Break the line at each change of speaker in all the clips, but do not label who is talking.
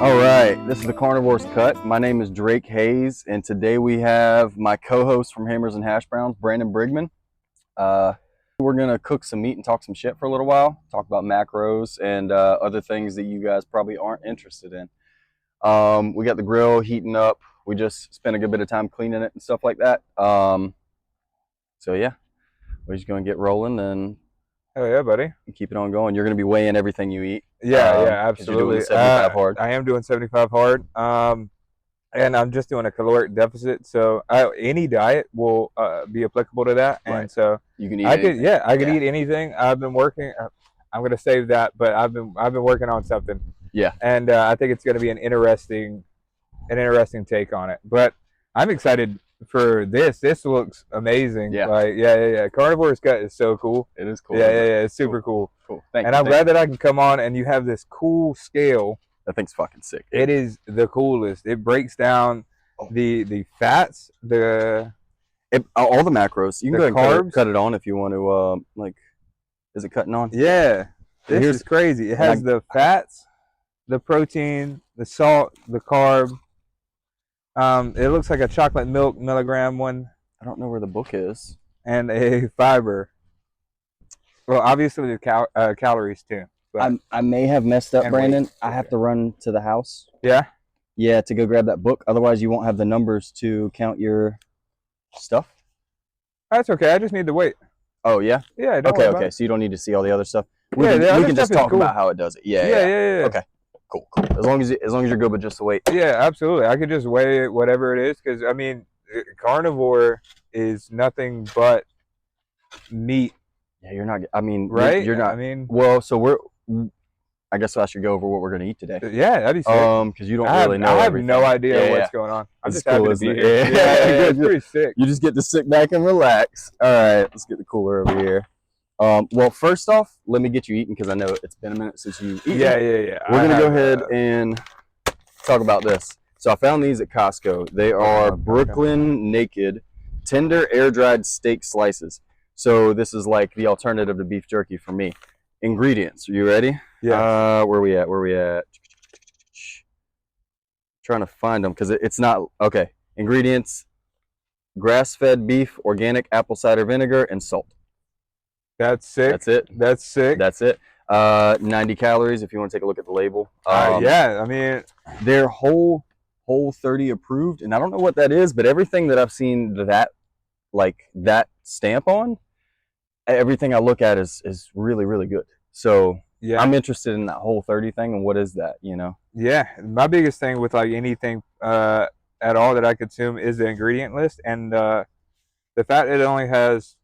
All right, this is the Carnivore's Cut. My name is Drake Hayes, and today we have my co-host from Hammers and Hash Browns, Brandon Brigman. We're gonna cook some meat and talk some shit for a little while. Talk about macros and other things that you guys probably aren't interested in. We got the grill heating up. We just spent a good bit of time cleaning it and stuff like that. So yeah, we're just gonna get rolling and
Oh yeah, buddy.
keep it on going. You're gonna be weighing everything you eat.
Yeah,
'Cause you're doing
absolutely.
the 75 hard.
I am doing 75 hard. And I'm just doing a caloric deficit, so any diet will be applicable to that. And
Right.
so
You can eat anything.
I could eat anything. I've been working. I'm gonna save that, but I've been working on something.
Yeah.
And I think it's gonna be an interesting take on it. But I'm excited for this. This looks amazing.
Yeah.
Like yeah. Carnivore's Cut is so cool.
It is cool.
Yeah. It's super cool.
Cool. Thank
And
you.
I'm glad that I can come on and you have this cool scale.
That thing's fucking sick.
It is the coolest. It breaks down the fats,
all the macros. You can
the
go ahead and
carbs.
cut it on if you want to. Like, is it cutting on?
Yeah. This
Here's-
is crazy. It has the fats, the protein, the salt, the carb. It looks like a chocolate milk milligram one,
I don't know where the book is.
and a fiber. Well, obviously the calories too. But
I may have messed up,
And
Brandon.
weight.
I have to run to the house.
yeah.
Yeah, to go grab that book. Otherwise, you won't have the numbers to count your stuff.
That's okay. I just need the weight.
Oh yeah.
Yeah. Don't worry about
Okay.
it.
So you don't need to see all the other stuff.
Yeah,
We
the other
can just
stuff is
talk
cool.
about how it does it. Yeah.
Yeah.
Okay. Cool. As long as you're good with just the weight.
Yeah, absolutely. I could just weigh whatever it is because I mean, carnivore is nothing but meat,
Yeah, you're not. I mean,
right?
You're not.
I mean,
Well, so I guess I should go over what we're gonna eat today.
yeah, that'd be sick.
Because you don't really know
I have
everything.
no idea
Yeah,
what's going on. I'm
It's
just happy
cool,
to
isn't
be
it?
here.
Yeah.
It's pretty sick.
You just get to sit back and relax. All right, let's get the cooler over here. Well, first off, let me get you eating because I know it's been a minute since you eaten.
Yeah.
We're gonna go ahead and talk about this. So I found these at Costco. They are Brooklyn Naked Tender Air Dried Steak Slices. So this is like the alternative to beef jerky for me. Ingredients. Are you ready?
Yeah.
Where we at? Trying to find them because it's not okay. Ingredients: grass-fed beef, organic apple cider vinegar, and salt.
That's sick.
That's it.
That's sick.
That's it. 90 calories if you want to take a look at the label.
Yeah. I mean,
They're whole 30 approved, and I don't know what that is, but everything that I've seen that stamp on, everything I look at is really, really good. So
yeah.
I'm interested in that whole 30 thing, and what is that, you know?
Yeah. My biggest thing with like anything at all that I consume is the ingredient list, and the fact that it only has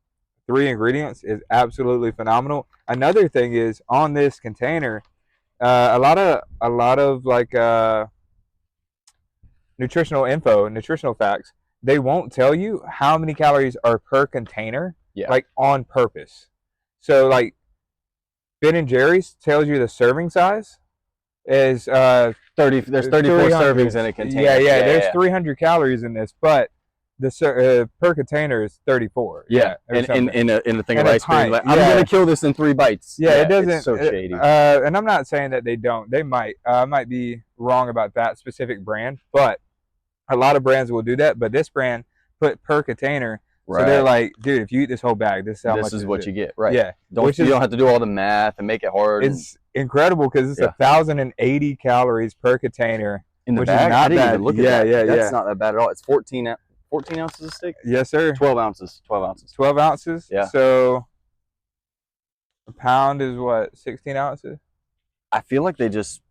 3 ingredients is absolutely phenomenal. Another thing is on this container, a lot of like nutritional facts. They won't tell you how many calories are per container, like on purpose. So like Ben & Jerry's tells you the serving size is
30. There's 34 servings in a container.
Yeah. There's 300 calories in this, but the per container is 34.
Yeah, in a thing of ice cream. Like, I'm
Yeah.
gonna kill this in 3 bites.
Yeah, it doesn't.
It's so shady.
And I'm not saying that they don't. They might. I might be wrong about that specific brand, but a lot of brands will do that. But this brand put per container, so they're like, dude, if you eat this whole bag, this is how much.
This is what you get, right?
Yeah,
you don't have to do all the math and make it hard.
It's incredible because it's 1,080 calories per container
in the
which
bag.
Is not
I didn't
bad.
even look at that. That's not that bad at all. It's 14 ounces of steak.
Yes, sir.
12 ounces. 12 ounces.
12 ounces.
Yeah.
So a pound is what, 16 ounces?
I feel like they just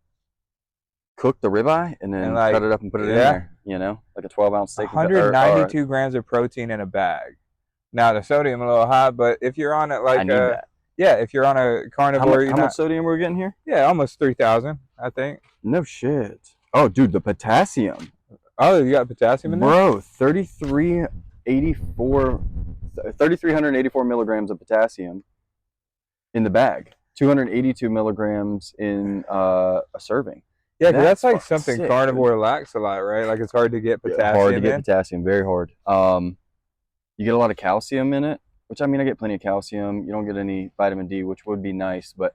cook the ribeye and then cut it up and put it in there. You know, like a 12-ounce steak.
192 grams of protein in a bag. Now the sodium a little high, but if you're on it
I need that.
Yeah, if you're on a carnivore,
how much sodium we're getting here?
Yeah, almost 3,000, I think.
No shit. Oh, dude, the potassium.
Oh, you got potassium in there?
Bro, 3,384 milligrams of potassium in the bag. 282 milligrams in a serving.
Yeah, because that's like something
sick,
carnivore lacks a lot, right? Like it's hard to get potassium.
Hard to get potassium, very hard. You get a lot of calcium in it, which I mean, I get plenty of calcium. You don't get any vitamin D, which would be nice, but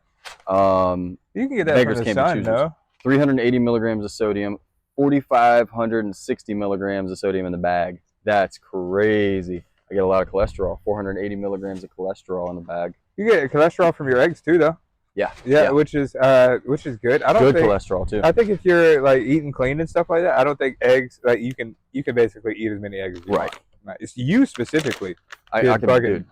you can get that from the sun, though.
380 milligrams of sodium, 4,560 milligrams of sodium in the bag. That's crazy. I get a lot of cholesterol. 480 milligrams of cholesterol in the bag.
You get cholesterol from your eggs too, though.
Yeah.
Which is good. I don't
Good
think
cholesterol too.
I think if you're like eating clean and stuff like that, I don't think eggs like you can basically eat as many eggs as you
Right.
want. It's you specifically.
I can dude.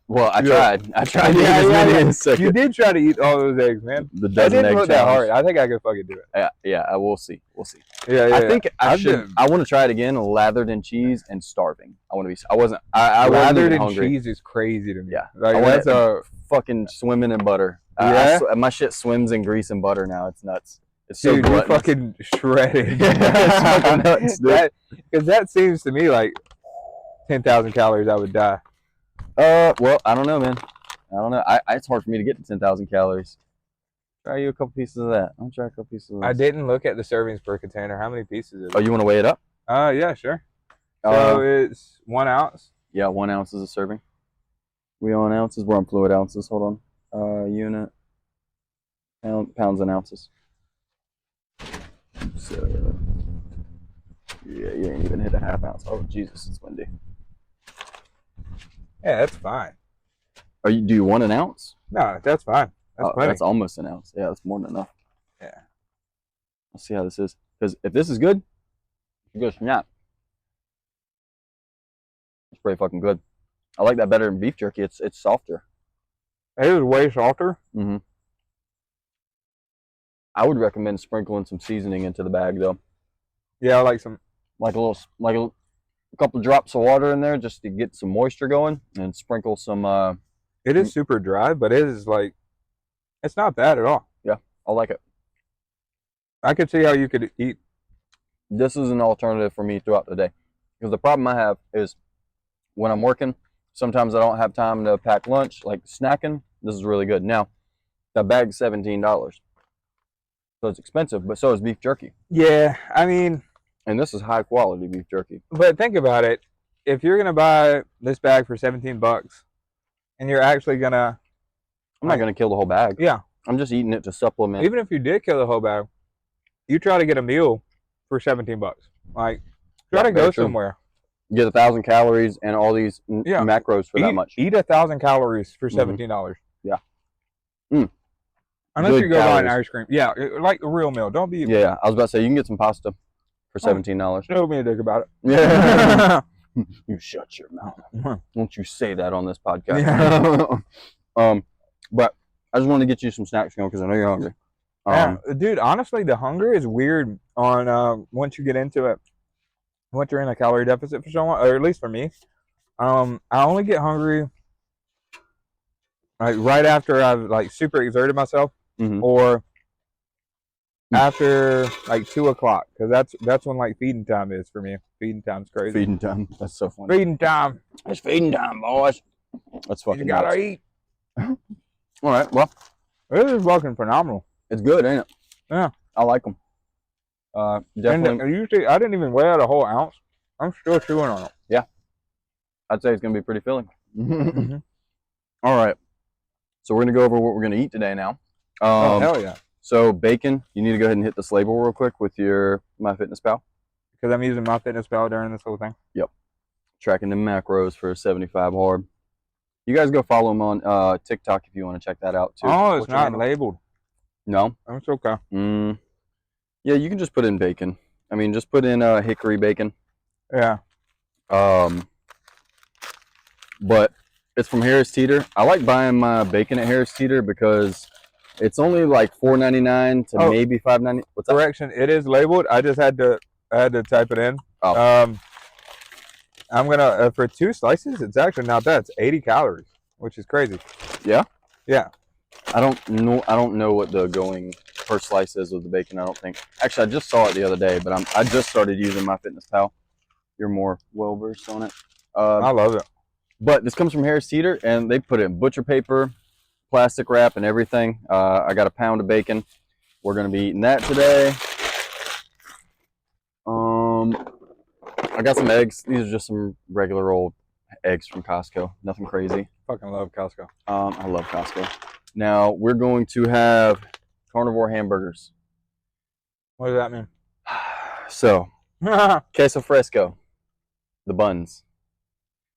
Well, I tried. I tried to eat
Yeah,
as many
yeah.
as I
You
could.
did try to eat all those eggs, man.
The
That
dozen
didn't
egg
look that hard.
challenge.
I think I could fucking do it.
Yeah. We'll see. We'll see.
Yeah.
I think I
I've
should.
been-
I want to try it again, lathered in cheese and starving. I want to be. I wasn't. I wasn't
Lathered
even
in
hungry.
cheese is crazy to me.
Yeah.
Like
I want
that's a
fucking swimming in butter.
Yeah?
My shit swims in grease and butter now. It's nuts. It's so
dude, you're
gluttonous.
fucking shredded.
It's fucking nuts, dude.
Because that seems to me like 10,000 calories. I would die.
Well, I don't know, man. I don't know. It's hard for me to get to 10,000 calories. Try you a couple pieces of that. I'll try a couple pieces of this.
I didn't look at the servings per container. How many pieces is it?
Oh, you want to weigh it up?
Yeah, sure. So it's 1 ounce.
Yeah, 1 ounce is a serving. We on ounces. We're on fluid ounces. Hold on. Unit. Pounds and ounces. So, yeah, you ain't even hit a half ounce. Oh, Jesus, it's windy.
Yeah, that's fine.
Do you want an ounce?
No, that's fine. That's plenty.
That's almost an ounce. Yeah, that's more than enough.
Yeah.
Let's see how this is. Because if this is good, you go snap. It's pretty fucking good. I like that better than beef jerky. It's softer.
It is way softer.
Mm-hmm. I would recommend sprinkling some seasoning into the bag though.
Yeah, I like some.
Like a couple drops of water in there just to get some moisture going, and sprinkle some.
It is super dry, but it is like, it's not bad at all.
Yeah, I like it.
I could see how you could eat.
This is an alternative for me throughout the day, because the problem I have is when I'm working, sometimes I don't have time to pack lunch. Like snacking, this is really good. Now, that bag's $17, so it's expensive, but so is beef jerky.
Yeah, I mean,
and this is high quality beef jerky.
But think about it. If you're gonna buy this bag for $17, and you're actually gonna,
I'm not gonna kill the whole bag.
Yeah,
I'm just eating it to supplement.
Even if you did kill the whole bag, you try to get a meal for $17. Like, try to go somewhere.
Get 1,000 calories and all these macros for that much.
Eat 1,000 calories for $17.
Yeah.
Unless you go buy an ice cream. Yeah, like a real meal. Don't be.
Yeah, I was about to say you can get some pasta for $17.
Don't be a dick about it.
Yeah. You shut your mouth. Don't you say that on this podcast.
Yeah.
But I just wanted to get you some snacks going because I know you're hungry.
Yeah, dude, honestly, the hunger is weird on once you get into it. Once you're in a calorie deficit for someone, or at least for me, I only get hungry like right after I've like super exerted myself, or after like 2 o'clock, because that's when like feeding time is for me. Feeding time's crazy.
Feeding time. That's so funny.
Feeding time.
It's feeding time, boys. That's fucking.
You gotta
nuts.
eat.
All right. Well,
this is fucking phenomenal.
It's good, ain't it?
Yeah.
I like them. Definitely.
And usually, I didn't even weigh out a whole ounce. I'm still chewing on it.
Yeah. I'd say it's gonna be pretty filling. All right. So we're gonna go over what we're gonna eat today now.
Oh hell yeah!
So bacon. You need to go ahead and hit this label real quick with your MyFitnessPal.
Because I'm using MyFitnessPal during this whole thing.
Yep. Tracking the macros for 75 hard. You guys go follow him on TikTok if you want to check that out too.
Oh, it's not labeled.
No.
It's okay.
Yeah, you can just put in bacon. I mean, just put in hickory bacon.
Yeah.
But it's from Harris Teeter. I like buying my bacon at Harris Teeter because it's only like $4.99 to maybe $5.99. What's that?
Correction, it is labeled. I just had to type it in.
Oh.
I'm gonna for 2 slices. It's actually not bad. It's 80 calories, which is crazy.
Yeah.
Yeah.
I don't know what the going per slice is with the bacon. I don't think. Actually, I just saw it the other day, but I just started using MyFitnessPal. You're more well versed on it.
I love it.
But this comes from Harris Teeter, and they put it in butcher paper, plastic wrap, and everything. I got a pound of bacon. We're gonna be eating that today. I got some eggs. These are just some regular old eggs from Costco. Nothing crazy.
Fucking love Costco.
I love Costco. Now we're going to have carnivore hamburgers.
What does that mean?
So, queso fresco, the buns.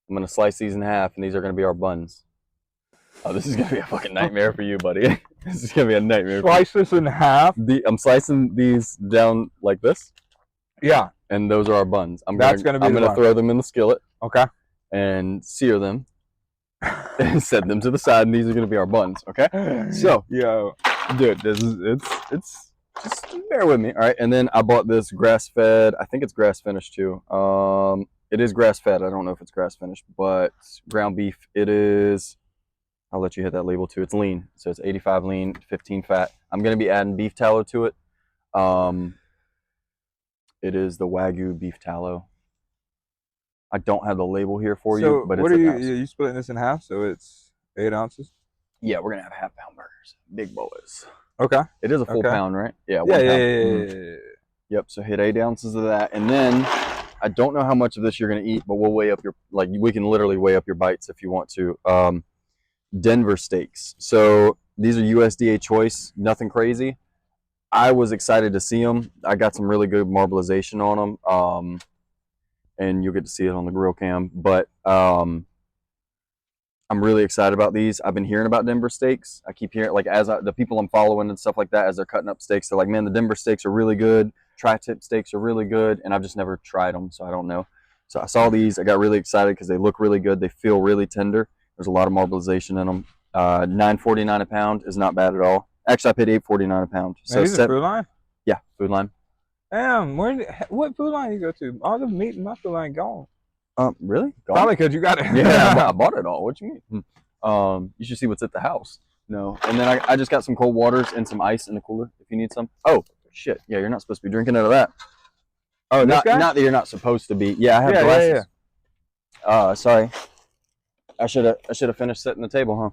I'm going to slice these in half, and these are going to be our buns. Oh, this is going to be a fucking nightmare for you, buddy. This is going to be a nightmare.
Slice this in half?
I'm slicing these down like this.
Yeah.
And those are our buns. I'm
going
to throw them in the skillet.
Okay.
And sear them. And set them to the side, and these are going to be our buns, okay? So,
yo,
dude, it's just bear with me, all right? And then I bought this grass-fed. I think it's grass-finished too. It is grass-fed. I don't know if it's grass-finished, but ground beef. It is. I'll let you hit that label too. It's lean, so it's 85 lean, 15 fat. I'm going to be adding beef tallow to it. It is the Wagyu beef tallow. I don't have the label here for you, but
what
it's
are you splitting this in half, so it's 8 ounces?
Yeah, we're gonna have half-pound burgers, big boys.
Okay.
It is a full pound, right? Yeah.
Yeah.
Yep. So hit 8 ounces of that, and then I don't know how much of this you're gonna eat, but we'll weigh up your we can literally weigh up your bites if you want to. Denver steaks. So these are USDA choice, nothing crazy. I was excited to see them. I got some really good marbleization on them. And you'll get to see it on the grill cam. But I'm really excited about these. I've been hearing about Denver steaks. I keep hearing, the people I'm following and stuff like that, as they're cutting up steaks, they're like, man, the Denver steaks are really good. Tri-tip steaks are really good. And I've just never tried them, so I don't know. So I saw these. I got really excited because they look really good. They feel really tender. There's a lot of marbleization in them. $9.49 a pound is not bad at all. Actually, I paid $8.49 a pound.
So these are Food Line?
Yeah, Food Line.
Damn, what Food Line you go to? All the meat in my Food Line gone.
Really? Gone?
Probably because you got it.
Yeah, I bought it all. What you mean? You should see what's at the house. No. And then I just got some cold waters and some ice in the cooler if you need some. Oh, shit. Yeah, you're not supposed to be drinking out of that. Oh, not that you're not supposed to be. Yeah, I have glasses. Yeah. Sorry. I should have finished setting the table, huh?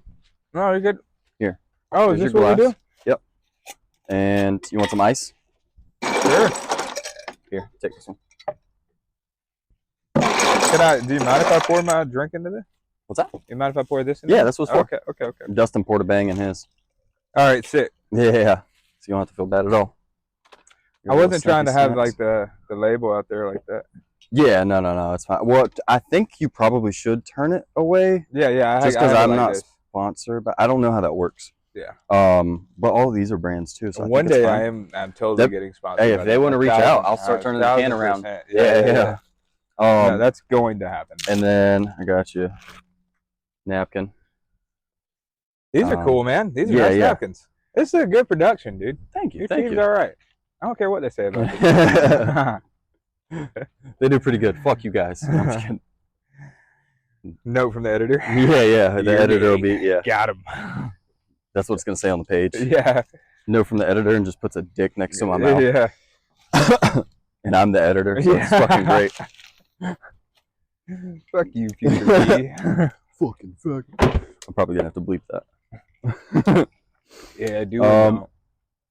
No, you're good.
Here.
Oh, is this what we do?
Yep. And you want some ice?
Sure.
Here, take this one.
Do you mind if I pour my drink into this?
What's that?
You mind if I pour this in?
Yeah, that's what's for.
Okay.
Dustin poured a bang in his.
All right, sick.
Yeah. So you don't have to feel bad at all.
I wasn't trying to have like the label out there like that.
Yeah, no, it's fine. Well, I think you probably should turn it away.
Yeah.
Just because I'm not sponsored, but I don't know how that works.
Yeah.
But all of these are brands too. So
one day I'm totally getting sponsored.
Hey, if they want to reach out, I'll start turning the can around. Yeah.
No, that's going to happen.
And then I got you napkin.
These are cool, man. These are nice napkins. This is a good production, dude.
Thank you.
Your team's all right. I don't care what they say about it.
They do pretty good. Fuck you guys. No, I'm just kidding.
Note from the editor.
Yeah. The editor will be
Got him.
That's what it's gonna say on the page.
Yeah.
Note from the editor, and just puts a dick next to my mouth.
Yeah.
And I'm the editor, so it's fucking great.
Fuck you, future me.
Fucking fuck. I'm probably gonna have to bleep that.
Yeah, do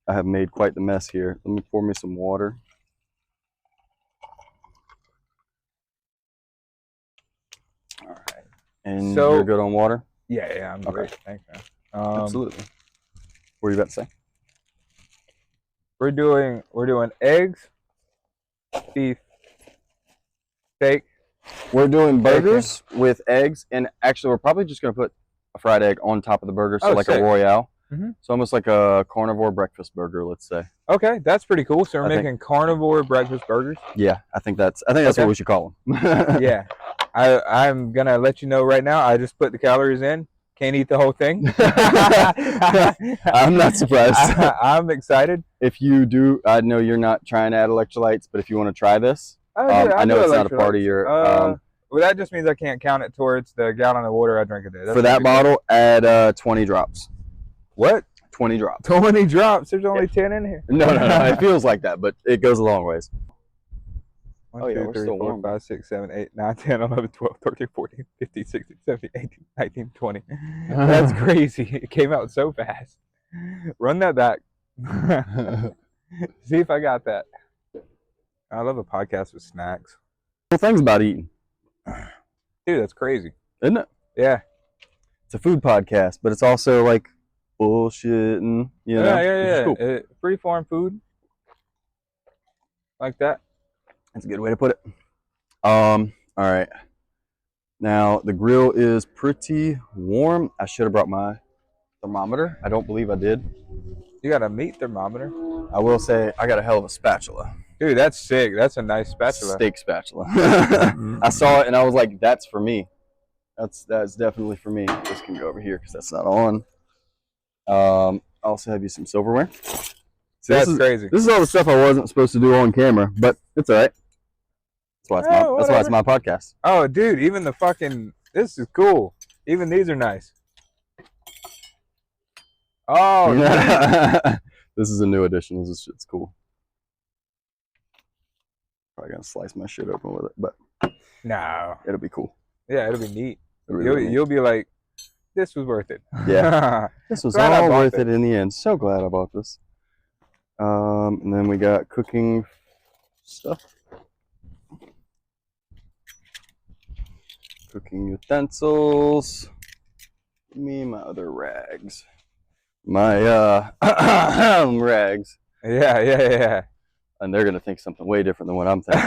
I have made quite the mess here. Let me pour me some water. All right. And you're good on water?
Yeah, I'm great. Thanks, man.
Absolutely. What were you about to say?
We're doing eggs, beef, steak.
We're doing burgers with eggs, and actually we're probably just gonna put a fried egg on top of the burger, so like a Royale. So almost like a carnivore breakfast burger, let's say.
Okay, that's pretty cool. So we're making carnivore breakfast burgers.
Yeah, I think that's what we should call them.
Yeah, I'm gonna let you know right now. I just put the calories in. Can't eat the whole thing.
I'm not surprised.
I'm excited.
If you do, I know you're not trying to add electrolytes, but if you want to try this, I know it's not a part of your.
Well, that just means I can't count it towards the gallon of water I drink a day.
For that bottle, add 20 drops.
What?
20 drops.
20 drops? There's only 10 in here.
No. It feels like that, but it goes a long ways.
1, 2, 3, 4, 5, 6, 7, 8, 9, 10, 11, 12, 13, 14, 15, 16, 17, 18, 19, 20. That's crazy. It came out so fast. Run that back. See if I got that. I love a podcast with snacks.
Cool things about eating.
Dude, that's crazy.
Isn't it?
Yeah.
It's a food podcast, but it's also like bullshitting, you know?
Yeah.
Cool.
Free-form food. like that.
That's a good way to put it. All right. Now the grill is pretty warm. I should have brought my thermometer. I don't believe I did.
You got a meat thermometer.
I will say I got a hell of a spatula.
Dude, that's sick. That's a nice spatula.
Steak spatula. I saw it and I was like, that's for me. That's definitely for me. This can go over here because that's not on. I also have you some silverware. See,
that's crazy.
This is all the stuff I wasn't supposed to do on camera, but it's all right. That's why it's my podcast.
Oh, dude, even the fucking, this is cool. Even these are nice. Oh,
this is a new addition. This shit's cool. Probably gonna slice my shit open with it, but
no,
it'll be cool.
Yeah, it'll be neat.
Really
you'll be like, this was worth it.
Yeah, this was all worth it in the end. So glad I bought this. And then we got cooking stuff. Cooking utensils. Give me my other rags. My rags.
Yeah.
And they're gonna think something way different than what I'm thinking.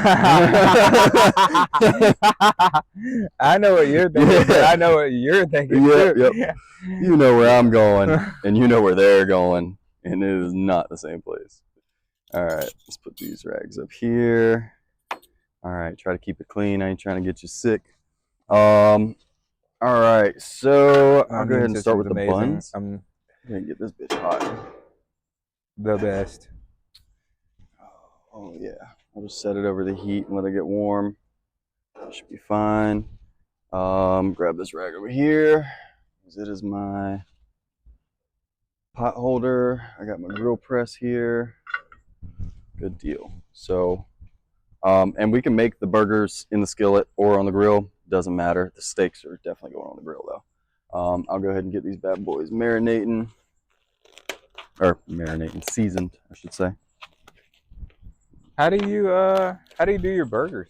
I know what you're thinking. But I know what you're thinking.
Yep. You know where I'm going, and you know where they're going, and it is not the same place. All right, let's put these rags up here. All right, try to keep it clean. I ain't trying to get you sick. All right, so I'll go ahead and start with the buns. I'm gonna get this bitch hot.
The best.
Oh yeah, I'll just set it over the heat and let it get warm. That should be fine. Grab this rag over here. It is my pot holder. I got my grill press here. Good deal. So, and we can make the burgers in the skillet or on the grill. Doesn't matter. The steaks are definitely going on the grill though. I'll go ahead and get these bad boys marinating, seasoned, I should say.
How do you do your burgers?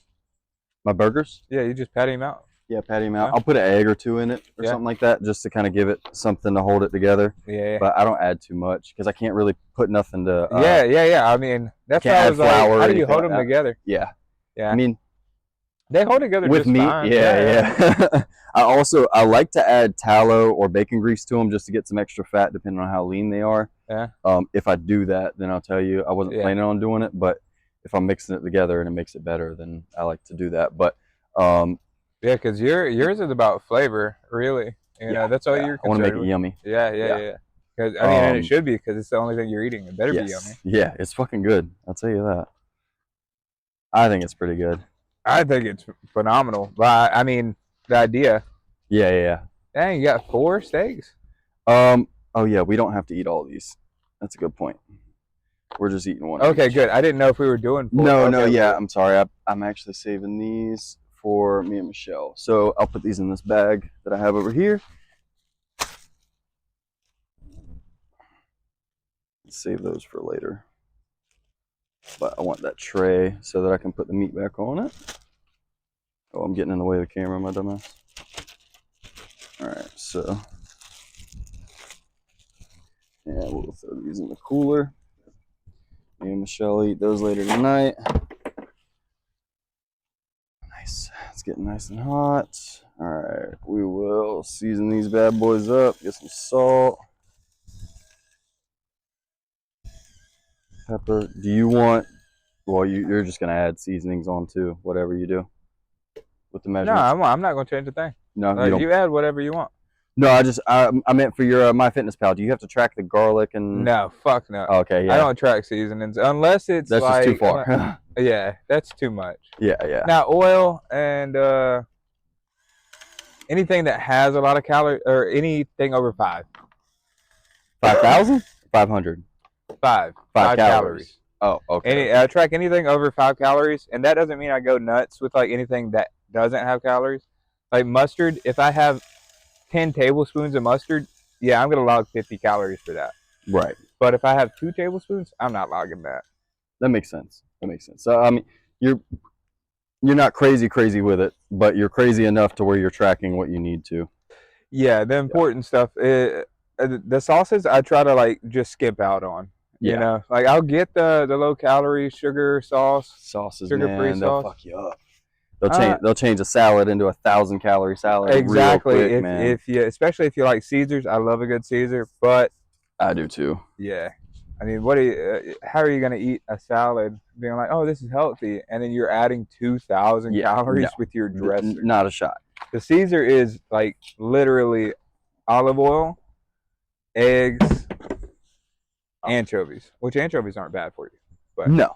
My burgers?
Yeah, you just patty them out.
Yeah, patty them out. I'll put an egg or two in it or something like that, just to kind of give it something to hold it together.
Yeah.
But I don't add too much because I can't really put nothing to.
Yeah. I mean, that's why I was like, how do you hold them together?
Yeah.
I mean, they hold together with just meat. Fine.
Yeah. I like to add tallow or bacon grease to them just to get some extra fat, depending on how lean they are.
Yeah.
If I do that, then I'll tell you I wasn't planning on doing it, but if I'm mixing it together and it makes it better, then I like to do that. But
yeah, because yours is about flavor, really. You know, that's all you're concerned with.
I want to make it yummy.
Yeah. Because I mean, and it should be, because it's the only thing you're eating. It better be yummy.
Yeah, it's fucking good. I'll tell you that. I think it's pretty good.
I think it's phenomenal. But I mean, the idea.
Yeah.
Dang, you got 4 steaks?
Oh yeah, we don't have to eat all of these. That's a good point. We're just eating one.
Okay, good. I didn't know if we were doing 4.
No, yeah. I'm sorry. I'm actually saving these for me and Michelle. So I'll put these in this bag that I have over here. Save those for later. But I want that tray so that I can put the meat back on it. Oh, I'm getting in the way of the camera, my dumbass. All right, so yeah, we'll throw these in the cooler. Me and Michelle eat those later tonight. Nice. It's getting nice and hot. All right, we will season these bad boys up. Get some salt, pepper. Do you want? Well, you're just gonna add seasonings on too, whatever you do with the measurements.
No, I'm not gonna change a thing.
No,
you add whatever you want.
No, I meant for your MyFitnessPal. Do you have to track the garlic and?
No, fuck no.
Okay, yeah.
I don't track seasonings unless it's
that's
like,
just too far.
Yeah, that's too much.
Yeah.
Now oil and anything that has a lot of calories or anything over 5.
5,000? 500.
5 calories.
Oh, okay.
I track anything over 5 calories, and that doesn't mean I go nuts with like anything that doesn't have calories. Like mustard, if I have 10 tablespoons of mustard, yeah, I'm gonna log 50 calories for that.
Right.
But if I have 2 tablespoons, I'm not logging that.
That makes sense. So I mean, you're not crazy with it, but you're crazy enough to where you're tracking what you need to.
Yeah, the important stuff. The sauces I try to like just skip out on. You
Yeah.
know, like I'll get the low calorie sugar sauce,
Sauces,
sugar-free
man, they'll
sauce.
fuck you up. They'll change a salad into 1,000-calorie salad
Exactly.
real quick, man.
If you, especially if you like Caesars, I love a good Caesar. But
I do too.
yeah, I mean, what do you? How are you gonna eat a salad being like, oh, this is healthy, and then you're adding 2,000
Yeah,
calories
no,
with your dressing?
not a shot.
The Caesar is like literally olive oil, eggs, anchovies, which anchovies aren't bad for you. But
No,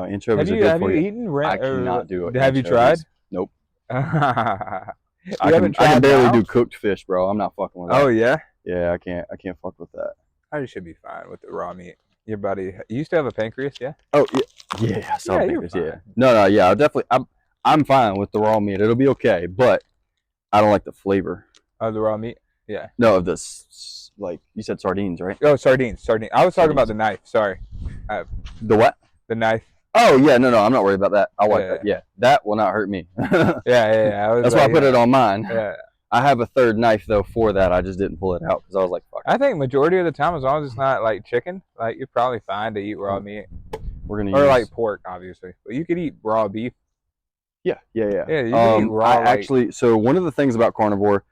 anchovies are good for you.
eaten?
I cannot do it.
Have you tried?
Nope.
You
I
haven't
can
tried
barely
now?
do cooked fish, bro. I'm not fucking with that.
Oh yeah,
Yeah, I can't fuck with that.
I should be fine with the raw meat. Your body. You used to have a pancreas, yeah?
Oh yeah, I saw
Yeah,
fingers.
you're
Yeah,
fine.
no, yeah, I'm fine with the raw meat. It'll be okay, but I don't like the flavor.
Of the raw meat? Yeah.
No, of this, like you said, sardines, right?
Oh, sardines. I was talking about
Sardines.
the knife. Sorry,
The what?
the knife.
Oh yeah, no, I'm not worried about that. I like
Yeah.
that. Yeah, that will not hurt me.
Yeah.
That's why I put it on mine.
Yeah.
I have a third knife though for that. I just didn't pull it out because I was like, fuck.
I think majority of the time, as long as it's not like chicken, like you're probably fine to eat raw meat.
We're gonna
Or
use
like pork, obviously. But you could eat raw beef.
Yeah.
Yeah, you can eat raw.
Actually, so one of the things about carnivore,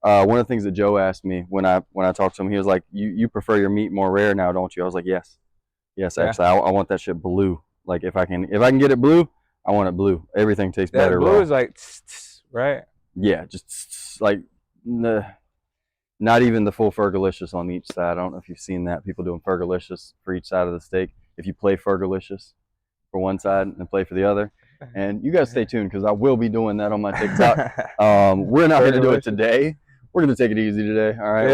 one of the things that Joe asked me when I talked to him, he was like, "You prefer your meat more rare now, don't you?" I was like, "Yes,
Yeah.
actually, I want that shit blue. Like if I can get it blue, I want it blue. Everything tastes better.
Blue
raw.
is like, right?
Yeah, just like not even the full Fergalicious on each side. I don't know if you've seen that. People doing Fergalicious for each side of the steak. If you play Fergalicious for one side and play for the other. And you guys stay tuned because I will be doing that on my TikTok. We're not going to do it today. We're going to take it easy today. All right.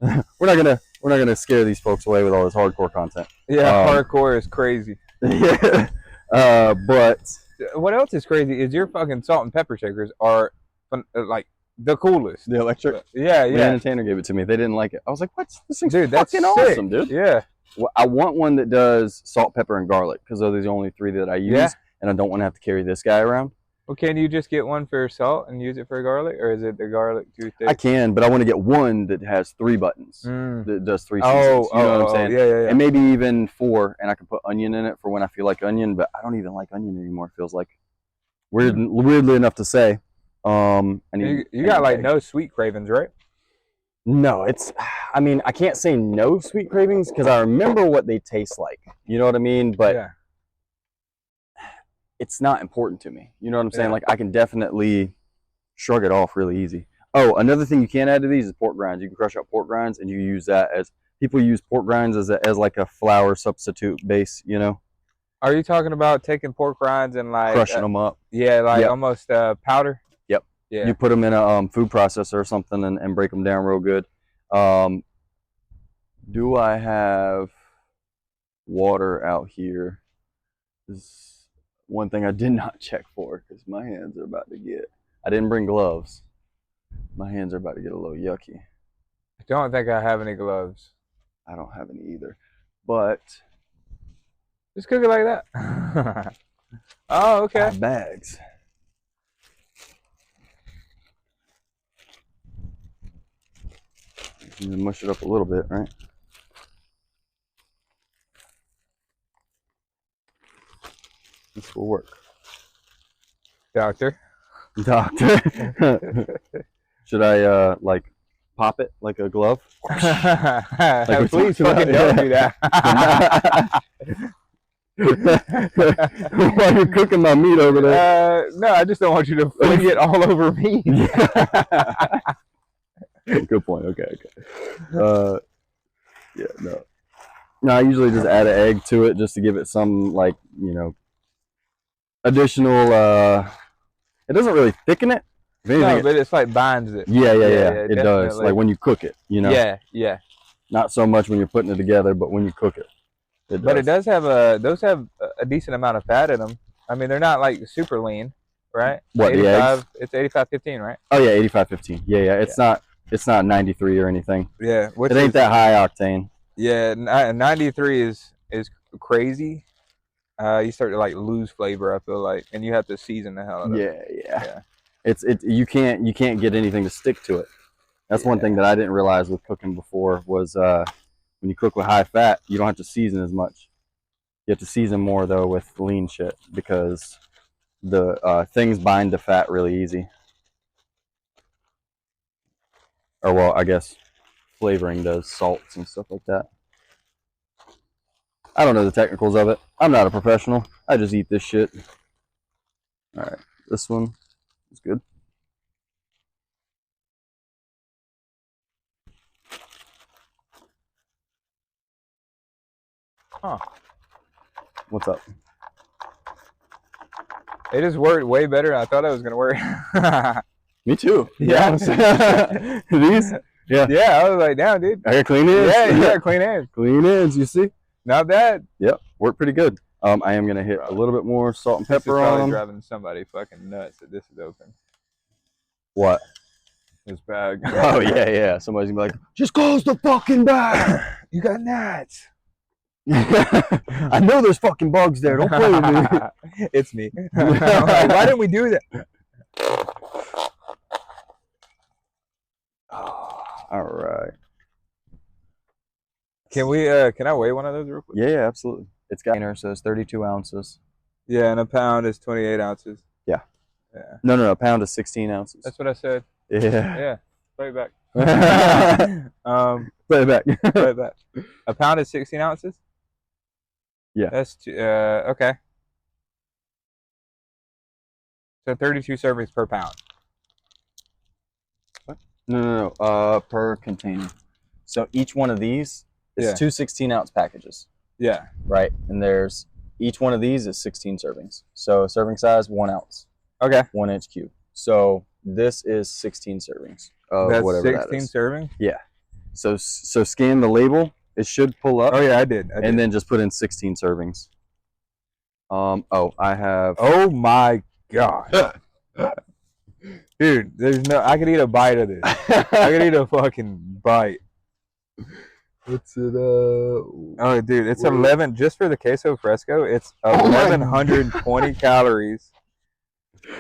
Yeah.
We're not gonna scare these folks away with all this hardcore content.
Yeah, hardcore is crazy.
Yeah. But
what else is crazy is your fucking salt and pepper shakers are like the coolest.
the electric.
Yeah.
Dan and Tanner gave it to me. They didn't like it. I was like, "What? This thing's
Dude, that's
fucking
sick.
awesome, dude."
Yeah.
Well, I want one that does salt, pepper, and garlic because those are the only three that I use,
Yeah.
and I don't want to have to carry this guy around.
Well, can you just get one for salt and use it for garlic, or is it the garlic too thick?
I can, but I want to get one that has 3 buttons that does 3 seasons. You know what I'm saying?
Yeah.
And maybe even 4, and I can put onion in it for when I feel like onion, but I don't even like onion anymore. It feels like weirdly enough to say.
You got like no sweet cravings, right?
No, I mean, I can't say no sweet cravings because I remember what they taste like. You know what I mean? But
yeah.
It's not important to me. You know what I'm saying?
Yeah.
Like I can definitely shrug it off really easy. Oh, another thing you can add to these is pork grinds. You can crush up pork grinds and you use that as people use pork grinds as like a flour substitute base, you know?
Are you talking about taking pork rinds and like
Crushing them up.
Yeah, like almost powder?
Yep.
Yeah.
You put them in a food processor or something and break them down real good. Do I have water out here? This is one thing I did not check for because my hands are about to get. I didn't bring gloves. My hands are about to get a little yucky.
I don't think I have any gloves.
I don't have any either. But
just cook it like that. Oh, okay.
I have bags. You can mush it up a little bit, right? This will work.
Doctor.
Should I like pop it like a glove?
Like please fucking don't do that.
While you're cooking my meat over there.
No, I just don't want you to fling it all over me.
Good point. Okay. Yeah, no. No, I usually just add an egg to it just to give it some, like, you know, additional. It doesn't really thicken it. If anything,
No, but it's like binds it.
Yeah. It does.
definitely.
Like when you cook it, you know.
Yeah.
Not so much when you're putting it together, but when you cook it, it does.
But it does have those have a decent amount of fat in them. I mean, they're not like super lean, right?
What, the eggs?
It's 85-15, right?
Oh yeah, 85-15. Yeah. It's not 93 or anything.
Yeah.
It ain't that high octane.
Yeah, 93 is crazy. You start to like lose flavor, I feel like, and you have to season the hell out of it.
Yeah. You can't get anything to stick to it. That's one thing that I didn't realize with cooking before was when you cook with high fat, you don't have to season as much. You have to season more though with lean shit because the things bind to fat really easy. Or well, I guess flavoring does, salts and stuff like that. I don't know the technicals of it. I'm not a professional. I just eat this shit. All right, this one is good.
Huh.
What's up?
It just worked way better than I thought it was gonna work.
Me too.
Yeah.
These? Yeah.
Yeah, I was like, damn, dude.
I got clean hands.
Yeah, you got clean hands.
Clean hands, you see?
Not bad.
Yep, worked pretty good. I am gonna hit a little bit more salt and pepper
this is probably
on them.
driving somebody fucking nuts that this is open.
What?
This bag.
Oh yeah. Somebody's gonna be like, just close the fucking bag.
You got nuts.
I know there's fucking bugs there. Don't play with me.
It's me. Like, why didn't we do that?
All right.
Can we? Can I weigh one of those real quick?
Yeah, absolutely. It's got so it's 32 ounces.
Yeah, and a pound is 28 ounces.
Yeah.
Yeah.
No. A pound is 16 ounces.
That's what I said.
Yeah.
Yeah. Play it back.
Play it back.
Play it back. A pound is 16 ounces.
Yeah.
That's okay. So 32 servings per pound.
What? No. Per container. So each one of these is 2 16-ounce packages.
Yeah.
Right. And there's each one of these is 16 servings. So serving size 1 ounce.
Okay.
1 inch cube. So this is 16 servings of
That's
whatever
16
that is.
servings?
Yeah. So scan the label. It should pull up.
Oh yeah, I did.
And then just put in 16 servings. I have.
Oh my god. Dude, there's no. I could eat a bite of this. I could eat a fucking bite.
What's it?
Oh, dude, it's 11 just for the queso fresco. It's 1,120 calories,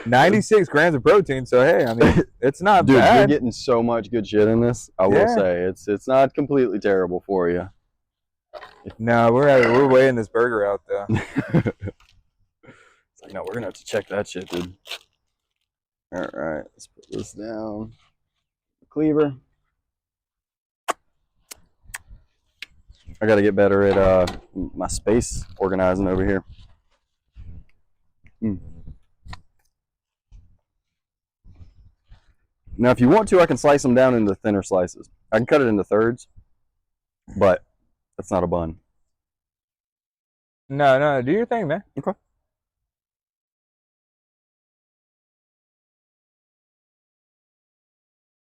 96 grams of protein. So hey, I mean, it's not
Dude,
bad.
you're getting so much good shit in this. I will say it's not completely terrible for you.
No, we're weighing this burger out though.
It's like, no, we're gonna have to check that shit, dude. All right, let's put this down. Cleaver. I got to get better at my space organizing over here. Now, if you want to, I can slice them down into thinner slices. I can cut it into thirds, but that's not a bun.
No, do your thing, man.
Okay.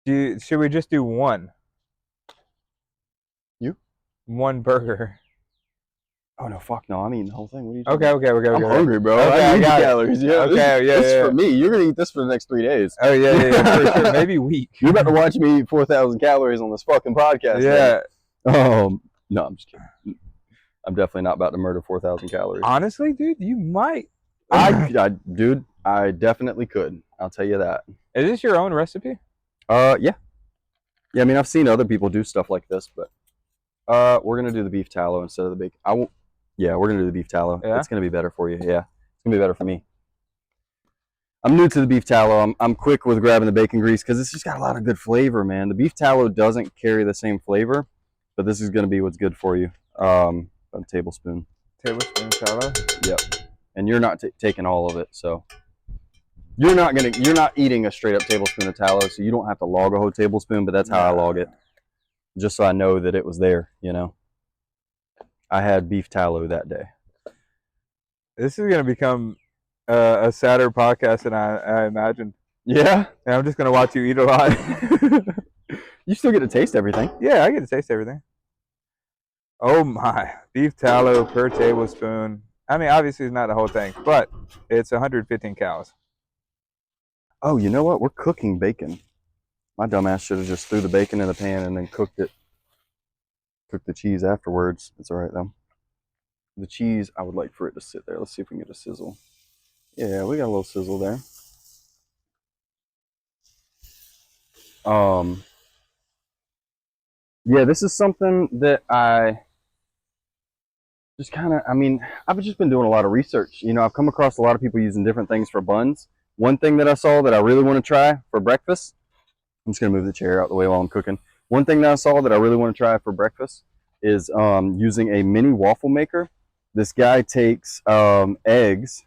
Should we just do one?
You?
One burger.
Oh no, fuck no! I'm eating the whole thing. What are you talking about?
Okay.
I'm hungry, bro.
Okay,
I need the
got it.
calories. Yeah.
Okay,
this is for me. You're gonna eat this for the next 3 days.
Oh yeah, for sure. Maybe week.
You're about to watch me eat 4,000 calories on this fucking podcast.
Yeah.
Man. No, I'm just kidding. I'm definitely not about to murder 4,000 calories.
Honestly, dude, you might.
Dude, I definitely could. I'll tell you that.
Is this your own recipe?
Yeah. I mean, I've seen other people do stuff like this, but we're gonna do the beef tallow instead of the bacon. I won't. Yeah, we're gonna do the beef tallow.
Yeah?
It's gonna be better for you. Yeah, it's gonna be better for me. I'm new to the beef tallow. I'm quick with grabbing the bacon grease because it's just got a lot of good flavor, man. The beef tallow doesn't carry the same flavor, but this is gonna be what's good for you. A tablespoon.
Tablespoon tallow.
Yep. And you're not taking all of it, so you're not eating a straight up tablespoon of tallow, so you don't have to log a whole tablespoon. But that's how I log it, just so I know that it was there. You know, I had beef tallow that day.
This is gonna become a sadder podcast than I imagined.
Yeah,
and I'm just gonna watch you eat a lot.
You still get to taste everything.
Yeah, I get to taste everything. Oh my, beef tallow per tablespoon. I mean, obviously it's not the whole thing, but it's 115 calories.
Oh, you know what? We're cooking bacon. My dumbass should have just threw the bacon in the pan and then cooked it. Cooked the cheese afterwards. It's all right though. The cheese, I would like for it to sit there. Let's see if we can get a sizzle. Yeah, we got a little sizzle there. Yeah, this is something that I just kind of, I mean, I've just been doing a lot of research. You know, I've come across a lot of people using different things for buns. One thing that I saw that I really want to try for breakfast, I'm just going to move the chair out the way while I'm cooking. One thing that I saw that I really want to try for breakfast is using a mini waffle maker. This guy takes eggs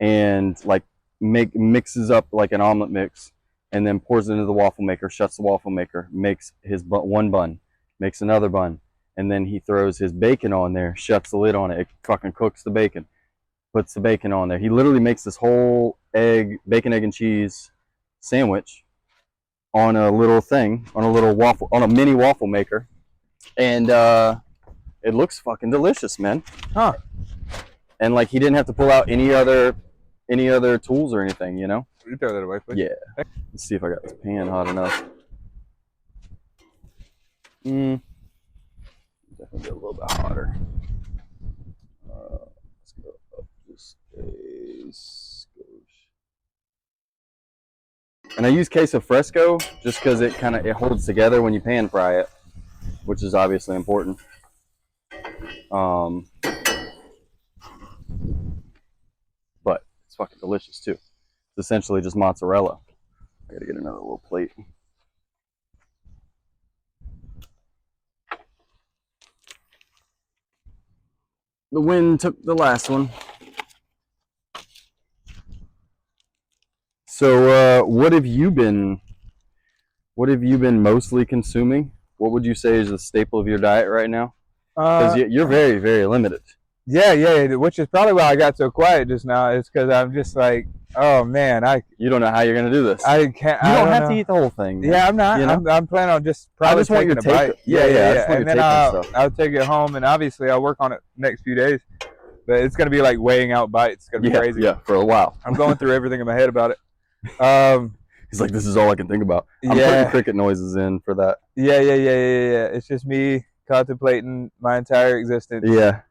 and like mixes up like an omelet mix and then pours it into the waffle maker, shuts the waffle maker, makes his one bun, makes another bun, and then he throws his bacon on there, shuts the lid on it, it fucking cooks the bacon, puts the bacon on there. He literally makes this whole bacon, egg, and cheese sandwich on a little thing, on a little waffle, on a mini waffle maker, and it looks fucking delicious, man.
Huh.
And like he didn't have to pull out any other tools or anything, you know?
You throw that away, please.
Yeah. Let's see if I got this pan hot enough. Definitely a little bit hotter. Let's go up just a skosh. And I use queso fresco just because it holds together when you pan fry it, which is obviously important. But it's fucking delicious too. It's essentially just mozzarella. I gotta get another little plate. The wind took the last one. So, what have you been mostly consuming? What would you say is the staple of your diet right now? Because you're very, very limited.
Yeah, which is probably why I got so quiet just now. It's because I'm just like, oh man,
you don't know how you're gonna do this.
I can't.
You don't have
know.
to eat the whole thing. Man.
Yeah, I'm not.
You know?
I'm planning on just probably
just want
taking
your
a bite.
Yeah.
And then I'll take it home, and obviously I'll work on it next few days. But it's gonna be like weighing out bites. It's gonna be crazy.
Yeah, for a while.
I'm going through everything in my head about it.
He's like, this is all I can think about. I'm putting cricket noises in for that.
Yeah. It's just me contemplating my entire existence.
Yeah.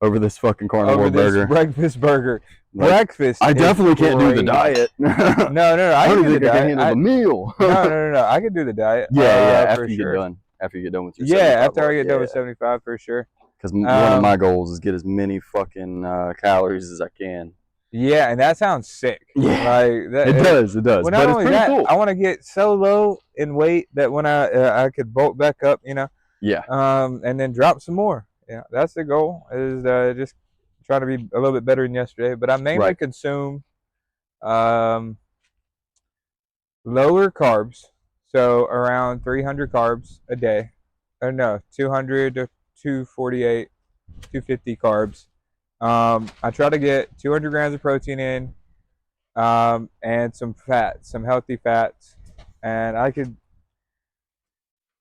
Over this fucking carnivore burger.
Breakfast burger.
Like,
breakfast.
I definitely can't do the diet.
No.
I don't even think I can handle the meal.
No. I can do the diet.
Yeah. After you get done. After you get done with your
after I get done with 75 for sure.
Because one of my goals is get as many fucking calories as I can.
Yeah, and that sounds sick.
Yeah,
like that,
it does.
Well, not only that, cool. I want to get so low in weight that when I could bulk back up, you know.
Yeah.
And then drop some more. Yeah, that's the goal. Is just trying to be a little bit better than yesterday. But I mainly consume lower carbs, so around 300 carbs a day. Or no, 200 to 248, 250 carbs. I try to get 200 grams of protein in, and some fats, some healthy fats, and I could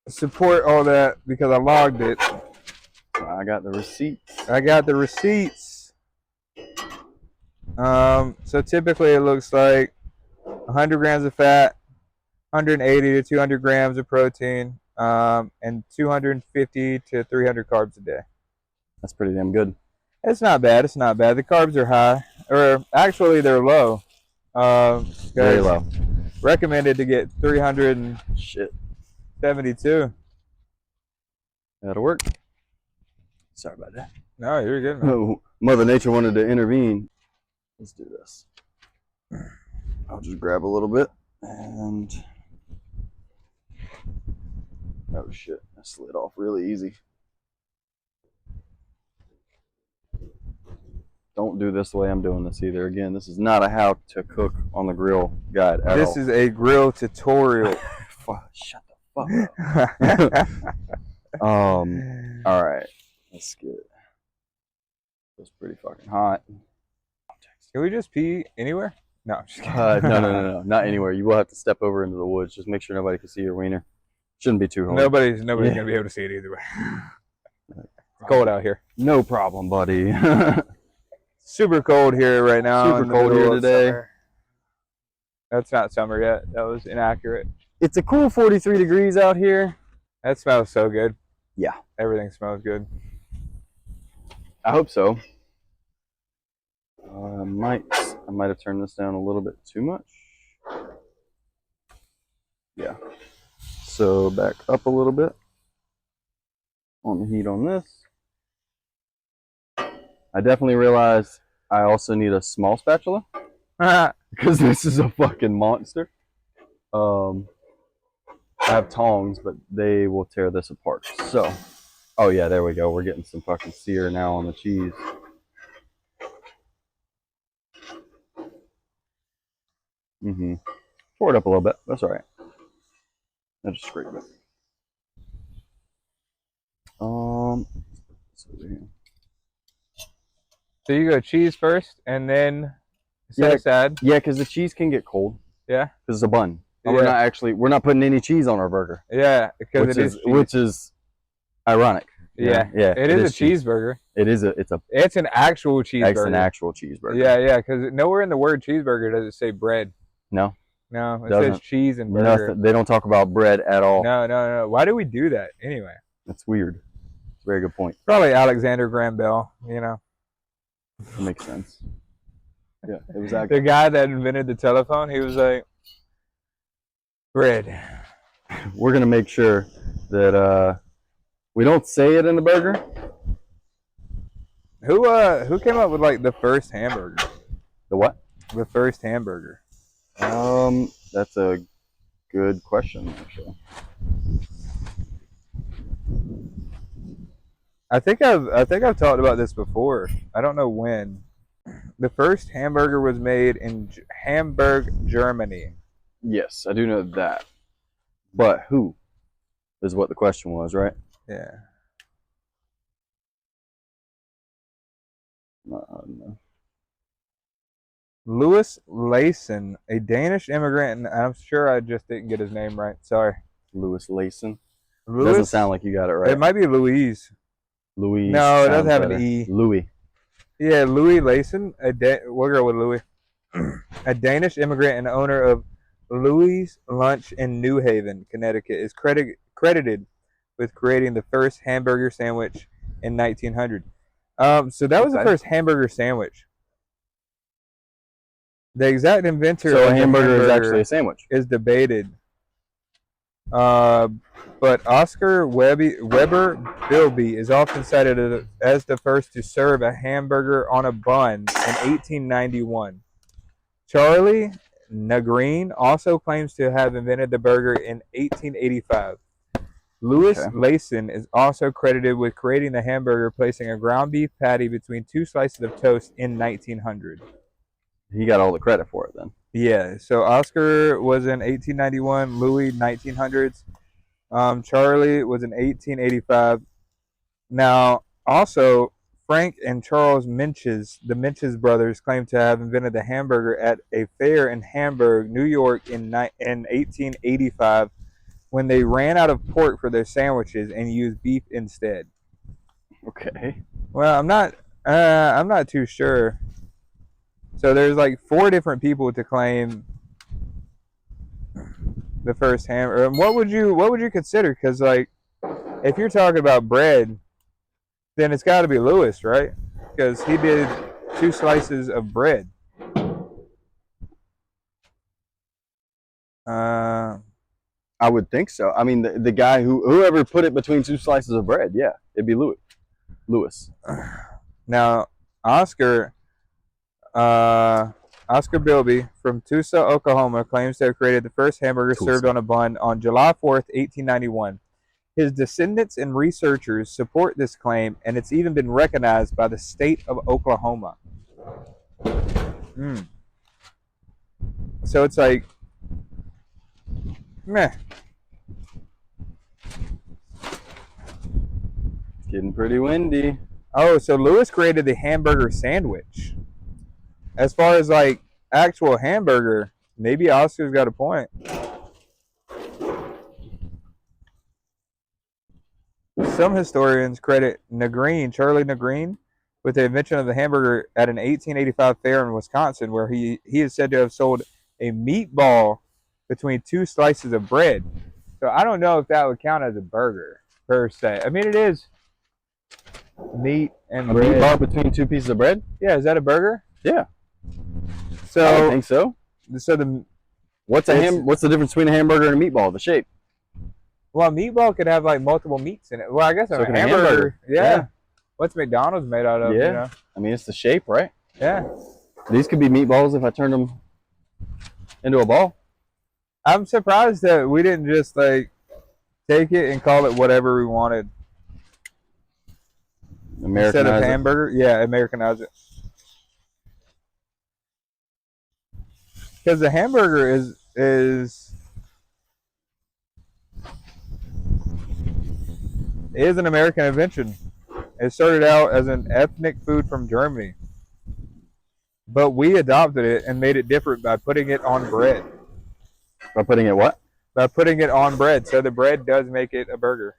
support all that because I logged it.
I got the receipts.
So typically it looks like 100 grams of fat, 180 to 200 grams of protein, and 250 to 300 carbs a day.
That's pretty damn good.
It's not bad. The carbs are high, or actually they're low.
Very low.
Recommended to get 372.
That'll work. Sorry about that.
No, you're good, man.
Mother Nature wanted to intervene. Let's do this. I'll just grab a little bit and oh shit, that slid off really easy. Don't do this the way I'm doing this either. Again, this is not a how to cook on the grill guide at all.
This is a grill tutorial.
Shut the fuck up. All right, let's get it. It's pretty fucking hot.
Can we just pee anywhere? No, I'm just kidding.
No, not anywhere. You will have to step over into the woods. Just make sure nobody can see your wiener. Shouldn't be too hard.
Nobody's gonna be able to see it either way. It's cold out here.
No problem, buddy.
Super cold here right now.
Super cold here today.
Summer. That's not summer yet. That was inaccurate.
It's a cool 43 degrees out here.
That smells so good.
Yeah.
Everything smells good.
I hope so. I might have turned this down a little bit too much. Yeah. So back up a little bit. On the heat on this. I definitely realized I also need a small spatula because this is a fucking monster. I have tongs, but they will tear this apart. So, oh yeah, there we go. We're getting some fucking sear now on the cheese. Pour it up a little bit. That's all right. I'll just scrape it.
So you go cheese first, and then set aside.
Yeah, because the cheese can get cold.
Yeah.
Because it's a bun. Yeah. We're not putting any cheese on our burger.
Yeah, because
which is ironic.
Yeah, yeah. It is a cheeseburger.
It's
an actual cheeseburger.
It's an actual cheeseburger.
Yeah, yeah. Because nowhere in the word cheeseburger does it say bread.
No.
No, it says cheese and burger.
Nothing. They don't talk about bread at all.
No. Why do we do that anyway?
That's weird. It's a very good point.
Probably Alexander Graham Bell. You know.
That makes sense. Yeah, it was
the guy that invented the telephone. He was like, bread.
We're gonna make sure that we don't say it in the burger.
Who came up with like the first hamburger?
The what?
The first hamburger.
That's a good question, actually.
I think I've talked about this before. I don't know when. The first hamburger was made in Hamburg, Germany.
Yes, I do know that. But who is what the question was, right?
Yeah.
No.
Louis Layson, a Danish immigrant, and I'm sure I just didn't get his name right. Sorry.
Louis Layson. Doesn't sound like you got it right.
It might be Louise.
Louise.
No, it doesn't have an E.
Louis.
Yeah, Louis Layson. We'll go with Louis. A Danish immigrant and owner of Louis Lunch in New Haven, Connecticut, is credited with creating the first hamburger sandwich in 1900. So that was the first hamburger sandwich. The exact inventor
of
a
hamburger is actually a sandwich.
Is debated. But Oscar Weber Bilby is often cited as the first to serve a hamburger on a bun in 1891. Charlie Nagreen also claims to have invented the burger in 1885. Louis Layson is also credited with creating the hamburger, placing a ground beef patty between two slices of toast in 1900.
He got all the credit for it then.
Yeah, so Oscar was in 1891, Louis 1900s, Charlie was in 1885. Now, also, Frank and Charles Minches, the Minches brothers, claim to have invented the hamburger at a fair in Hamburg, New York in 1885 when they ran out of pork for their sandwiches and used beef instead.
Okay.
Well, I'm not too sure. So there's like 4 different people to claim the first hamburger. What would you consider? Because like, if you're talking about bread, then it's got to be Louis, right? Because he did 2 slices of bread.
I would think so. I mean, the guy whoever put it between 2 slices of bread, yeah, it'd be Louis.
Now, Oscar Bilby from Tulsa, Oklahoma, claims to have created the first hamburger served on a bun on July 4th, 1891. His descendants and researchers support this claim, and it's even been recognized by the state of Oklahoma. So it's like, meh.
It's getting pretty windy.
Oh, so Louis created the hamburger sandwich. As far as like actual hamburger, maybe Oscar's got a point. Some historians credit Charlie Nagreen, with the invention of the hamburger at an 1885 fair in Wisconsin, where he is said to have sold a meatball between 2 slices of bread. So I don't know if that would count as a burger per se. I mean, it is meat and bread.
A meatball between 2 pieces of bread?
Yeah, is that a burger?
Yeah.
So
I think so.
So
what's the difference between a hamburger and a meatball? The shape.
Well, a meatball could have like multiple meats in it. Well, I guess
So
a
can a
hamburger.
hamburger.
Yeah.
Yeah.
What's McDonald's made out of?
Yeah.
You know?
I mean, it's the shape, right?
Yeah.
These could be meatballs if I turned them into a ball.
I'm surprised that we didn't just like take it and call it whatever we wanted instead of
Americanize it.
hamburger. Yeah, Americanize it. Because the hamburger is an American invention. It started out as an ethnic food from Germany, but we adopted it and made it different by putting it on bread.
By putting it what?
By putting it on bread, so the bread does make it a burger.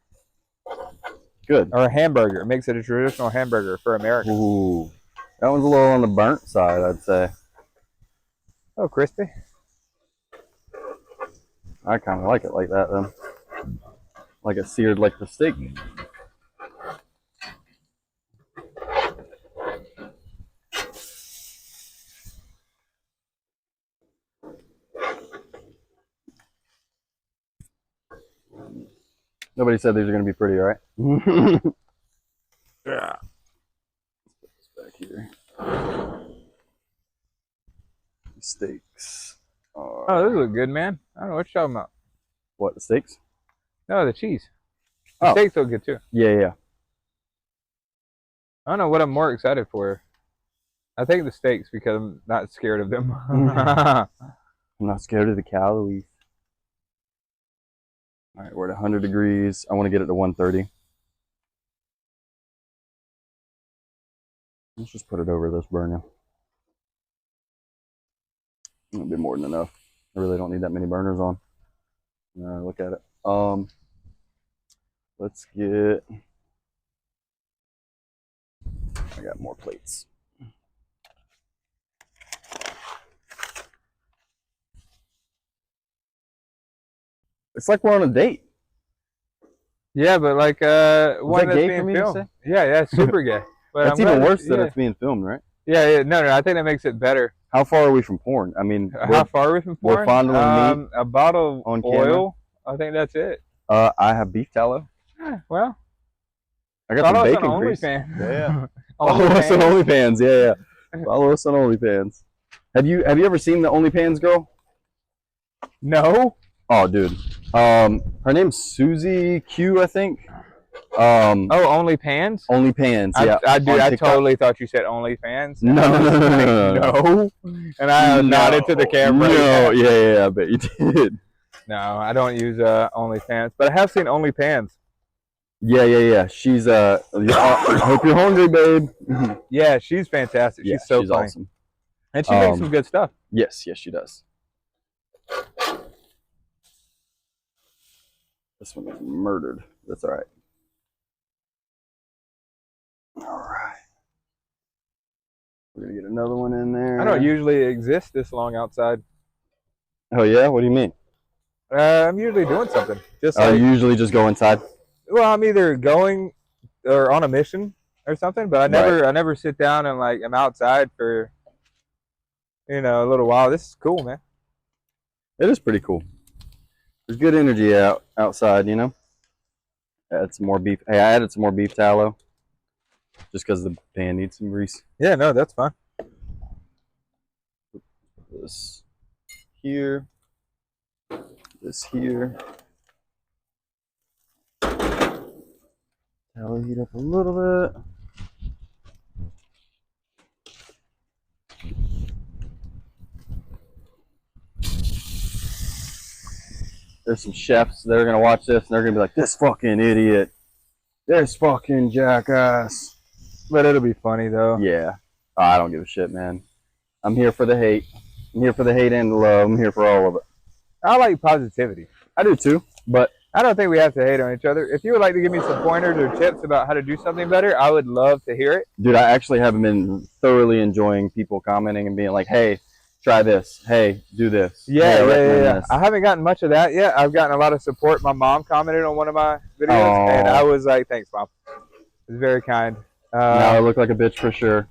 Good.
Or a hamburger. It makes it a traditional hamburger for America.
Ooh, that one's a little on the burnt side, I'd say.
Oh, crispy.
I kind of like it like that, then. Like it seared like the steak. Nobody said these are going to be pretty, right?
Yeah.
Let's put this back here. Steaks.
Oh, those look good, man. I don't know what you're talking about.
What, the steaks?
No, the cheese. The
Oh.
steaks look good too.
Yeah.
I don't know what I'm more excited for. I think the steaks because I'm not scared of them.
I'm not scared of the calories. All right, we're at 100 degrees. I want to get it to 130. Let's just put it over this burner. That'll be more than enough. I really don't need that many burners on. Look at it. Let's get. I got more plates. It's like we're on a date.
Yeah, but like one that's
gay
being
for me to
filmed.
say?
Yeah, it's super gay. But
That's
I'm
even
glad
worse that
yeah.
it's being filmed, right?
Yeah, no, I think that makes it better.
How far are we from porn? I mean,
How far are we from porn?
We're fondling meat
a bottle of
on
oil. Camera. I think that's it.
I have beef tallow.
Well,
I got some bacon grease.
OnlyFans.
Yeah. Follow us on OnlyFans. Yeah. Follow us on OnlyFans. Have you ever seen the OnlyFans girl?
No.
Oh, dude. Her name's Susie Q, I think.
OnlyFans?
OnlyFans, yeah.
I totally thought you said OnlyFans.
No.
And I nodded to the camera.
No, yeah, I bet you did.
No, I don't use OnlyFans, but I have seen OnlyFans.
Yeah. She's I hope you're hungry, babe.
Yeah, she's fantastic.
Yeah,
she's so funny.
awesome.
And she makes some good stuff.
Yes, she does. This one is murdered. That's all right. All right. We're gonna get another one in there.
I don't usually exist this long outside.
Oh yeah? What do you mean?
I'm usually doing something. Just
I usually just go inside.
Well, I'm either going or on a mission or something, but I never sit down and like I'm outside for a little while. This is cool, man.
It is pretty cool. There's good energy outside, you know. Add some more beef. Hey, I added some more beef tallow, just because the pan needs some grease.
Yeah, no, that's fine.
This here. This here. Tallow heat up a little bit. There's some chefs that are going to watch this and they're going to be like, this fucking idiot. This fucking jackass.
But it'll be funny, though.
Yeah. Oh, I don't give a shit, man. I'm here for the hate. I'm here for the hate and the love. I'm here for all of it.
I like positivity.
I do too, but
I don't think we have to hate on each other. If you would like to give me some pointers or tips about how to do something better, I would love to hear it.
Dude, I actually have been thoroughly enjoying people commenting and being like, hey, try this. Hey, do this.
Yeah.
This.
I haven't gotten much of that yet. I've gotten a lot of support. My mom commented on one of my videos, and I was like, thanks, Mom. It was very kind.
Now I look like a bitch for sure.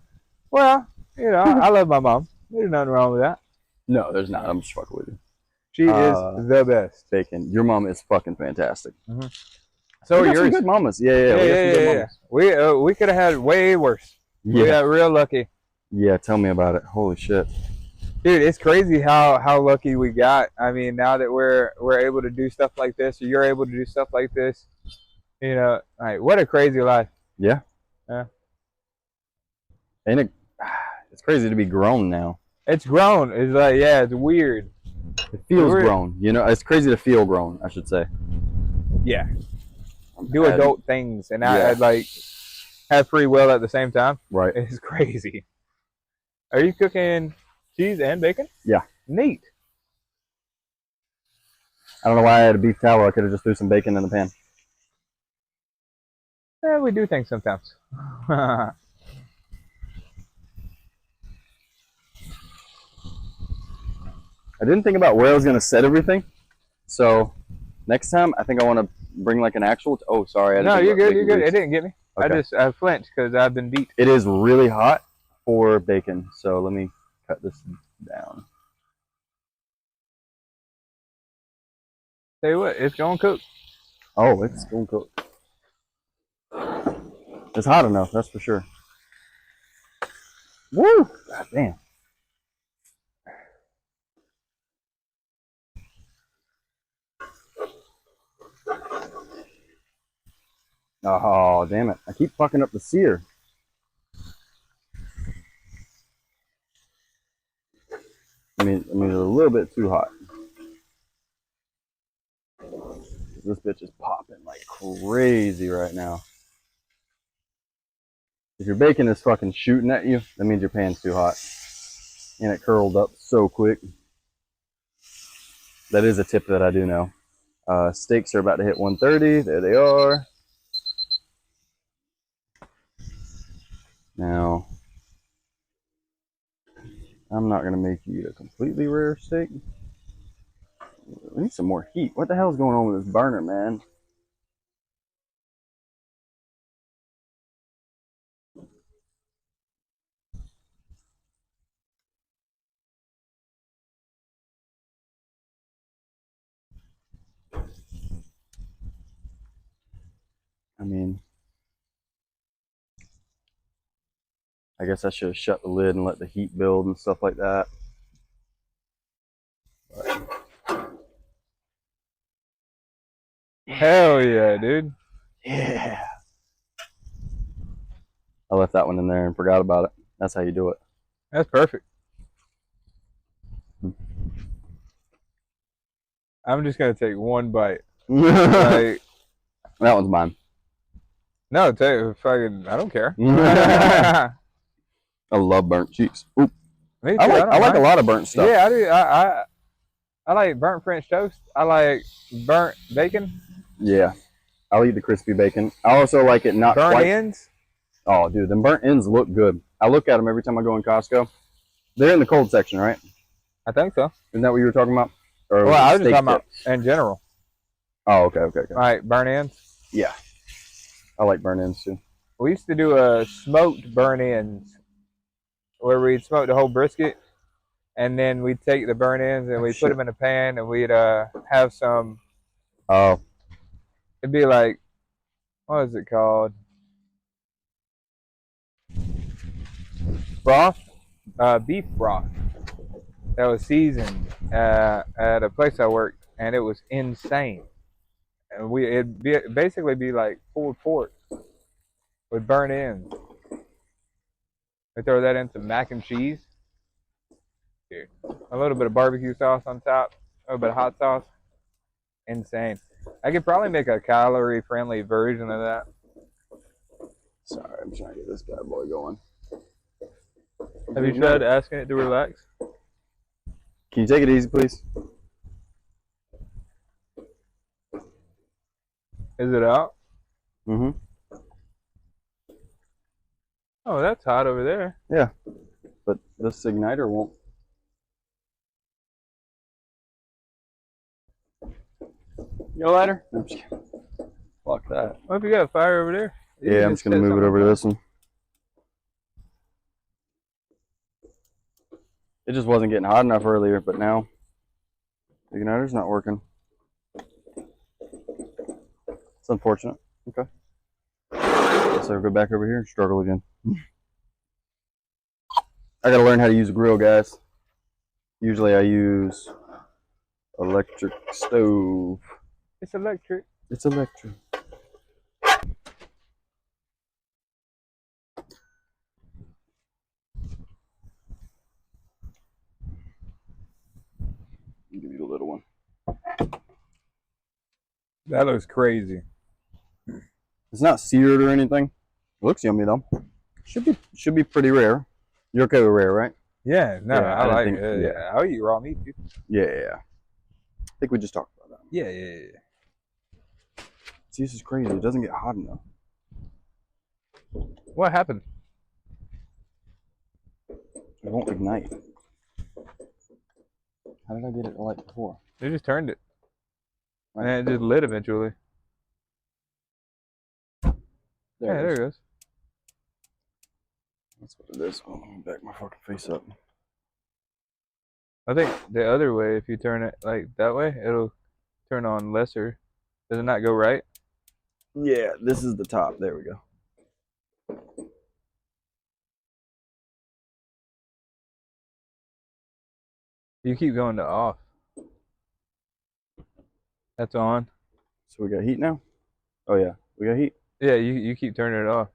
Well, I love my mom. There's nothing wrong with that.
No, there's not. I'm just fucking with you.
She is the best.
Bacon. Your mom is fucking fantastic.
So
we got
yours.
some good mamas. Yeah.
We could have had way worse.
Yeah.
We got real lucky.
Yeah, tell me about it. Holy shit.
Dude, it's crazy how lucky we got. I mean, now that we're able to do stuff like this, or you're able to do stuff like this, you know, like what a crazy life.
Yeah.
Yeah.
And it's crazy to be grown now.
It's grown. It's like, yeah, it's weird.
It feels grown. You know, it's crazy to feel grown, I should say.
Yeah. Do adult things and I like have free will at the same time.
Right.
It's crazy. Are you cooking cheese and bacon?
Yeah.
Neat.
I don't know why I had a beef tallow. I could have just threw some bacon in the pan.
Yeah, we do things sometimes.
I didn't think about where I was going to set everything. So next time, I think I want to bring like an actual... Oh, sorry.
No, you're good. You're good. It didn't get me.
Okay.
I flinched because I've been beat.
It is really hot for bacon. So let me cut this down.
Tell you what, it's going to cook.
Oh, it's going to cook. It's hot enough, that's for sure. Woo! God damn. Oh, damn it. I keep fucking up the sear. I mean, it's a little bit too hot. This bitch is popping like crazy right now. If your bacon is fucking shooting at you, that means your pan's too hot. And it curled up so quick. That is a tip that I do know. Steaks are about to hit 130. There they are. Now, I'm not going to make you eat a completely rare steak. We need some more heat. What the hell is going on with this burner, man? I mean, I guess I should have shut the lid and let the heat build and stuff like that. But...
Hell yeah, dude.
Yeah. I left that one in there and forgot about it. That's how you do it.
That's perfect. I'm just going to take one bite. Like,
that one's mine.
No, fucking, I don't care.
I love burnt cheeks. Oop.
Me too,
I like a lot of burnt stuff.
Yeah, I do. I like burnt French toast. I like burnt bacon.
Yeah. I'll eat the crispy bacon. I also like it not
burnt
quite.
ends?
Oh, dude, them burnt ends look good. I look at them every time I go in Costco. They're in the cold section, right?
I think so.
Isn't that what you were talking about? Or
well, I was just talking about in general.
Oh, okay.
All right, burnt ends?
Yeah. I like burnt ends too.
We used to do a smoked burnt ends where we'd smoke the whole brisket and then we'd take the burnt ends and we'd put them in a pan and we'd have some.
Oh.
It'd be like, what is it called? Broth? Beef broth. That was seasoned at a place I worked, and it was insane. And it'd basically be like pulled pork with burnt ends. We throw that into mac and cheese. Dude, a little bit of barbecue sauce on top, a little bit of hot sauce. Insane. I could probably make a calorie-friendly version of that.
Sorry, I'm trying to get this bad boy going.
Have you tried asking it to relax?
Can you take it easy, please?
Is it out?
Mm-hmm.
Oh, that's hot over there.
Yeah, but this igniter won't. Your lighter? No, I'm just kidding. Fuck that.
What if you got a fire over there?
Yeah, I'm just gonna move it over to this one. It just wasn't getting hot enough earlier, but now The igniter's not working. It's unfortunate. Okay. So go back over here and struggle again. I gotta learn how to use a grill, guys. Usually I use electric stove.
It's electric.
It's electric. I'll give you a little one.
That looks crazy.
It's not seared or anything. It looks yummy though. Should be pretty rare. You're okay with rare, right?
Yeah, no,
Yeah,
I like
think,
it. Yeah, I'll eat raw meat, dude.
Yeah. I think we just talked about that.
Yeah.
See, this is crazy. It doesn't get hot enough.
What happened?
It won't ignite. How did I get it to light before?
They just turned it.
Right.
And it just lit eventually. There it goes.
That's what it is. Oh, let me back my fucking face up.
I think the other way, if you turn it like that way, it'll turn on lesser. Does it not go right?
Yeah, this is the top. There we go.
You keep going to off. That's on.
So we got heat now? Oh yeah, we got heat.
Yeah, you keep turning it off.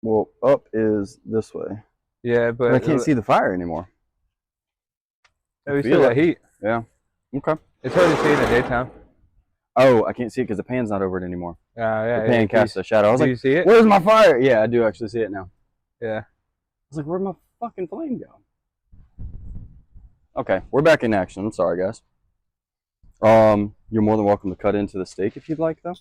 Well, up is this way.
Yeah, but
I can't see the fire anymore.
We still got heat.
Yeah. Okay.
It's hard to see in the daytime.
Oh, I can't see it because the pan's not over it anymore.
Yeah.
The pan casts a shadow. I was
do
like,
you see it?
where's my fire? Yeah, I do actually see it now.
Yeah.
I was like, where'd my fucking flame go? Okay, we're back in action. I'm sorry, guys. You're more than welcome to cut into the steak if you'd like, though.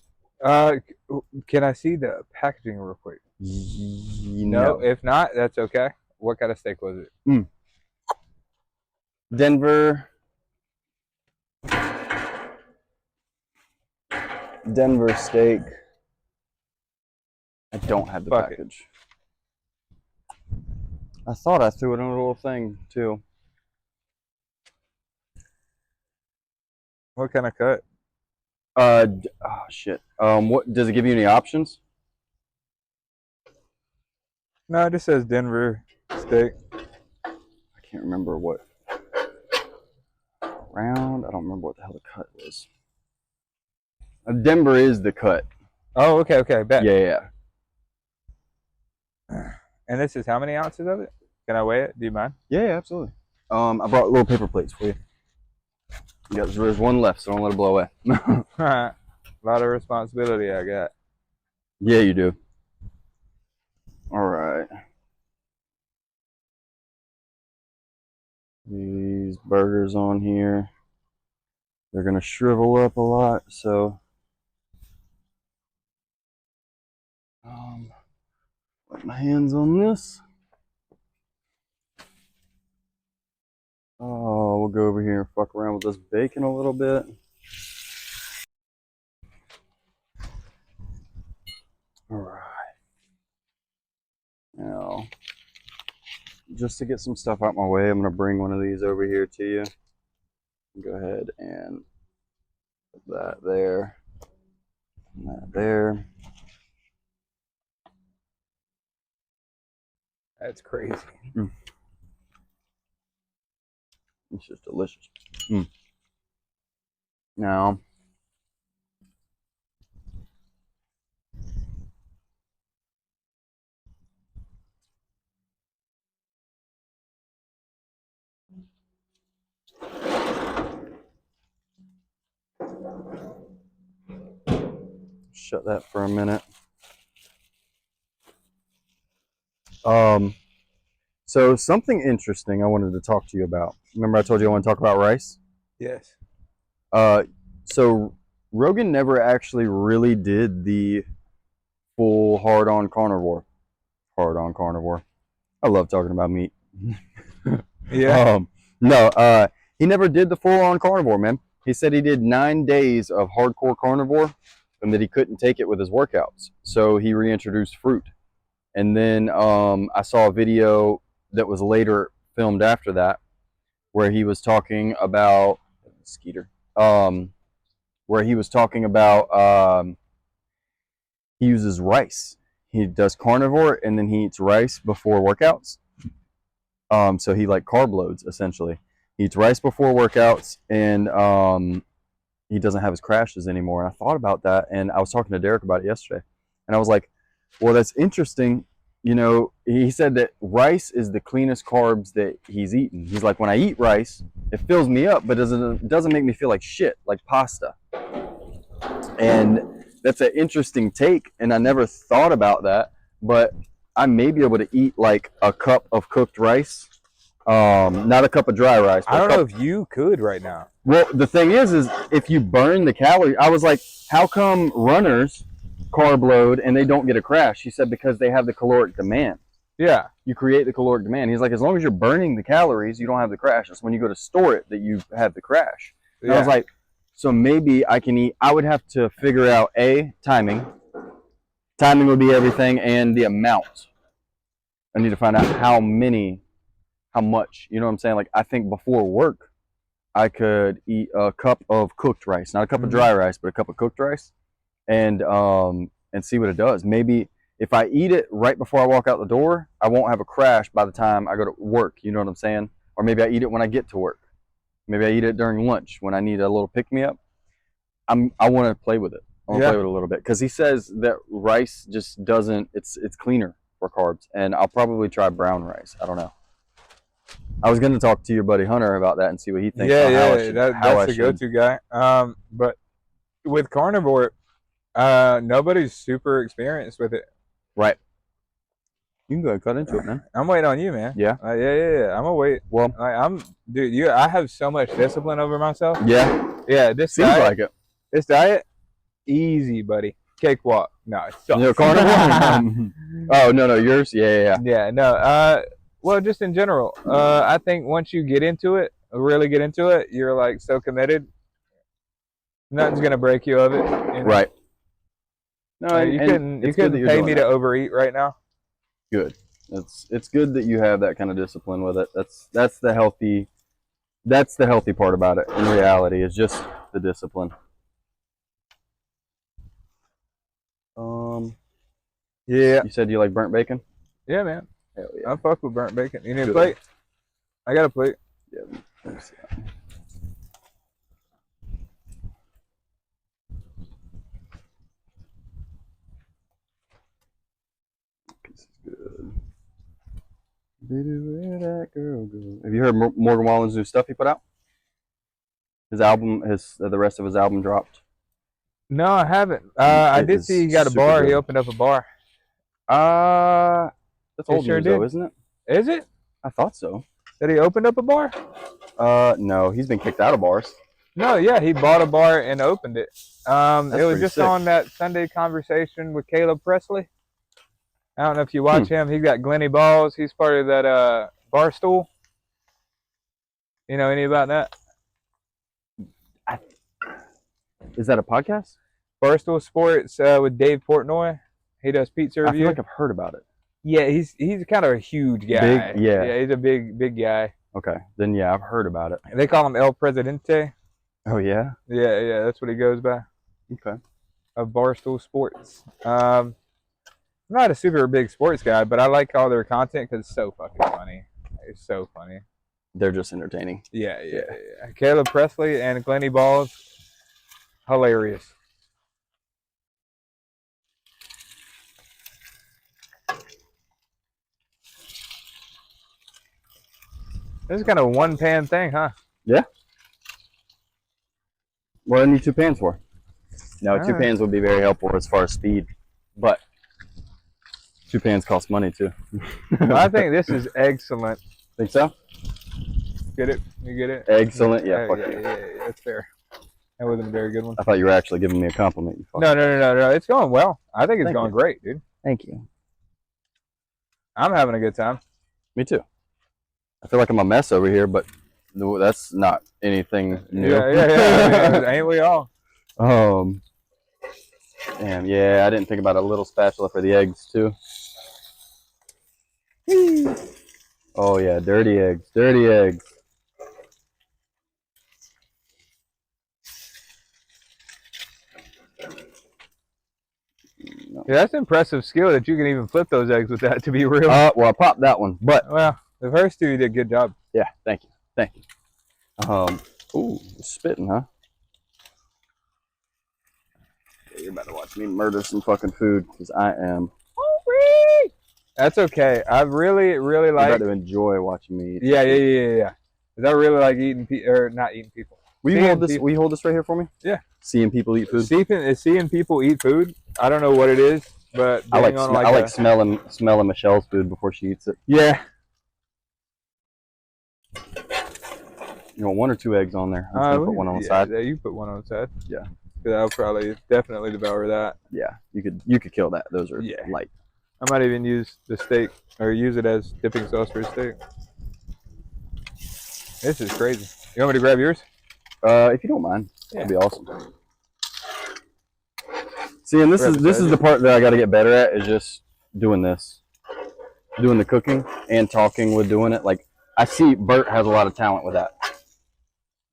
Can I see the packaging real quick?
No.
If not, that's okay. What kind of steak was it?
Denver steak. I don't have the package. I thought I threw it in a little thing too.
What kind of cut?
Oh shit. What does it give you any options?
No, it just says Denver steak.
I can't remember what round. I don't remember what the hell the cut was. Denver is the cut.
Oh, okay. Bet.
Yeah.
And this is how many ounces of it? Can I weigh it? Do you mind?
Yeah, absolutely. I brought little paper plates for you. There's one left, so don't let it blow away.
A lot of responsibility I got.
Yeah, you do. All right. These burgers on here, they're gonna shrivel up a lot, so put my hands on this. Oh, we'll go over here and fuck around with this bacon a little bit. All right. Now, just to get some stuff out my way, I'm gonna bring one of these over here to you. Go ahead and put that there, and that there.
That's crazy.
It's just delicious. Now, shut that for a minute. So something interesting I wanted to talk to you about. Remember I told you I want to talk about rice?
Yes.
So Rogan never actually really did the full hard-on carnivore. Hard-on carnivore. I love talking about meat.
Yeah.
No, he never did the full-on carnivore, man. He said he did 9 days of hardcore carnivore and that he couldn't take it with his workouts. So he reintroduced fruit. And then I saw a video that was later filmed after that where he was talking about Skeeter. Where he was talking about he uses rice. He does carnivore and then he eats rice before workouts. So he like carb loads essentially. He eats rice before workouts and he doesn't have his crashes anymore. And I thought about that and I was talking to Derek about it yesterday. And I was like, well, that's interesting. You know, he said that rice is the cleanest carbs that he's eaten. He's like, when I eat rice, it fills me up, but doesn't make me feel like shit, like pasta. And that's an interesting take, and I never thought about that. But I may be able to eat like a cup of cooked rice, not a cup of dry rice.
I don't know if you could right now.
Well, the thing is if you burn the calories, I was like, how come runners carb load and they don't get a crash? He said because they have the caloric demand.
Yeah.
You create the caloric demand. He's like, as long as you're burning the calories, you don't have the crash. It's when you go to store it that you have the crash. And I was like, so maybe I can eat. I would have to figure out timing. Timing would be everything, and the amount. I need to find out how much. You know what I'm saying? Like, I think before work, I could eat a cup of cooked rice, not a cup of dry rice, but a cup of cooked rice, and see what it does. Maybe if I eat it right before I walk out the door, I won't have a crash by the time I go to work. You know what I'm saying? Or maybe I eat it when I get to work. Maybe I eat it during lunch when I need a little pick-me-up. I want to play with it. I want to play with it a little bit because he says that rice just doesn't. It's cleaner for carbs, and I'll probably try brown rice. I don't know. I was going to talk to your buddy Hunter about that and see what he thinks.
That's the go-to guy. But with carnivore, nobody's super experienced with it.
Right. You can go ahead and cut into it, man.
I'm waiting on you, man.
Yeah.
Yeah. I'm gonna wait.
Well,
dude. I have so much discipline over myself.
Yeah.
Yeah. This
seems
diet,
like it.
This diet, easy, buddy. Cakewalk. No, it sucks.
No, carnivore. Oh no, yours. Yeah.
Yeah. No. Well, just in general, I think once you get into it, really get into it, you're like so committed. Nothing's gonna break you of it. You know?
Right. No,
you couldn't pay me to overeat right now.
Good. It's good that you have that kind of discipline with it. That's the healthy part about it. In reality, is just the discipline.
Yeah.
You said you like burnt bacon?
Yeah, man.
Hell yeah.
I fuck with burnt bacon. You need a plate? I got a plate.
Yeah. Let me see. This is good. Baby, where that girl go? Have you heard Morgan Wallen's new stuff he put out? His album, the rest of his album dropped.
No, I haven't. I did see he got a bar. Good. He opened up a bar.
That's old news though, isn't it?
Is it?
I thought so.
That he opened up a bar?
No, he's been kicked out of bars.
No, yeah, he bought a bar and opened it. It was just
sick.
On that Sunday Conversation with Caleb Presley. I don't know if you watch him. He's got Glenny Balls. He's part of that Barstool. You know any about that?
Is that a podcast?
Barstool Sports with Dave Portnoy. He does pizza review.
I feel like I've heard about it.
Yeah, he's kind of a huge guy. Yeah, he's a big guy.
Okay, then yeah, I've heard about it.
They call him El Presidente.
Oh yeah.
Yeah, that's what he goes by.
Okay.
Of Barstool Sports. I'm not a super big sports guy, but I like all their content because it's so fucking funny. It's so funny.
They're just entertaining.
Yeah. Caleb Presley and Glenny Balls, hilarious. This is kind of a one-pan thing, huh?
Yeah. What do I need 2 pans for? No, 2 pans would be very helpful as far as speed, but 2 pans cost money too.
I think this is excellent.
Think so?
Get it? You get it?
Excellent. Yeah.
Yeah, that's fair. That wasn't a very good one.
I thought you were actually giving me a compliment. You
No. It's going well. I think it's going great, dude.
Thank you.
I'm having a good time.
Me too. I feel like I'm a mess over here, but that's not anything new.
Yeah. Ain't we all?
Damn, yeah, I didn't think about a little spatula for the eggs too. Oh yeah, dirty eggs. No.
Yeah, that's impressive skill that you can even flip those eggs with that. To be real.
Well, I popped that one, but
Well, the first two you did a good job.
yeah, thank you. Ooh, spitting, huh? Yeah, you're about to watch me murder some fucking food because I am hungry.
That's okay. I really
You're
like.
about to enjoy watching me eat.
Yeah. Cause I really like eating or not eating people.
Will you hold this? Will you hold this right here for me?
Yeah.
Seeing people eat food.
Seeing people eat food. I don't know what it is, but
I like smelling Michelle's food before she eats it.
Yeah.
You want 1 or 2 eggs on there? I'm just gonna put one on the side.
Yeah, you put one on the side.
Yeah.
I'll probably definitely devour that.
Yeah, you could kill that. Those are light.
I might even use the steak or use it as dipping sauce for a steak. This is crazy. You want me to grab yours?
If you don't mind, that'd be awesome. See, and this is the part that I got to get better at is just doing this, doing the cooking and talking with doing it. Like I see Bert has a lot of talent with that.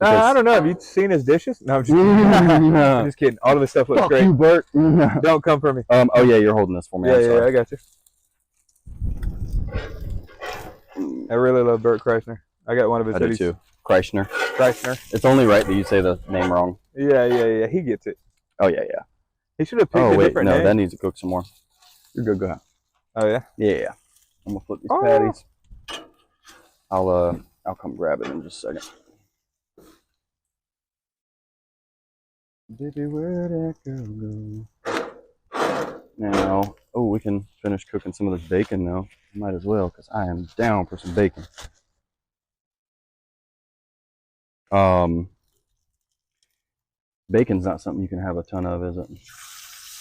I don't know. Have you seen his dishes? No, I'm just kidding. I'm just kidding. All of this stuff looks great.
You, Bert.
Don't come for me.
Oh yeah, you're holding this for me.
Yeah, I got you. I really love Bert Kreischer. I got one of his hoodies.
I do too. Kreischer.
It's
only right that you say the name wrong.
Yeah. He gets it.
Oh yeah.
He should have picked a different name.
That needs to cook some more. You're good. Go ahead.
Oh yeah.
Yeah. I'm gonna flip these patties. I'll come grab it in just a second. Baby, where'd that girl go? Now, we can finish cooking some of this bacon now. Might as well, because I am down for some bacon. Bacon's not something you can have a ton of, is it?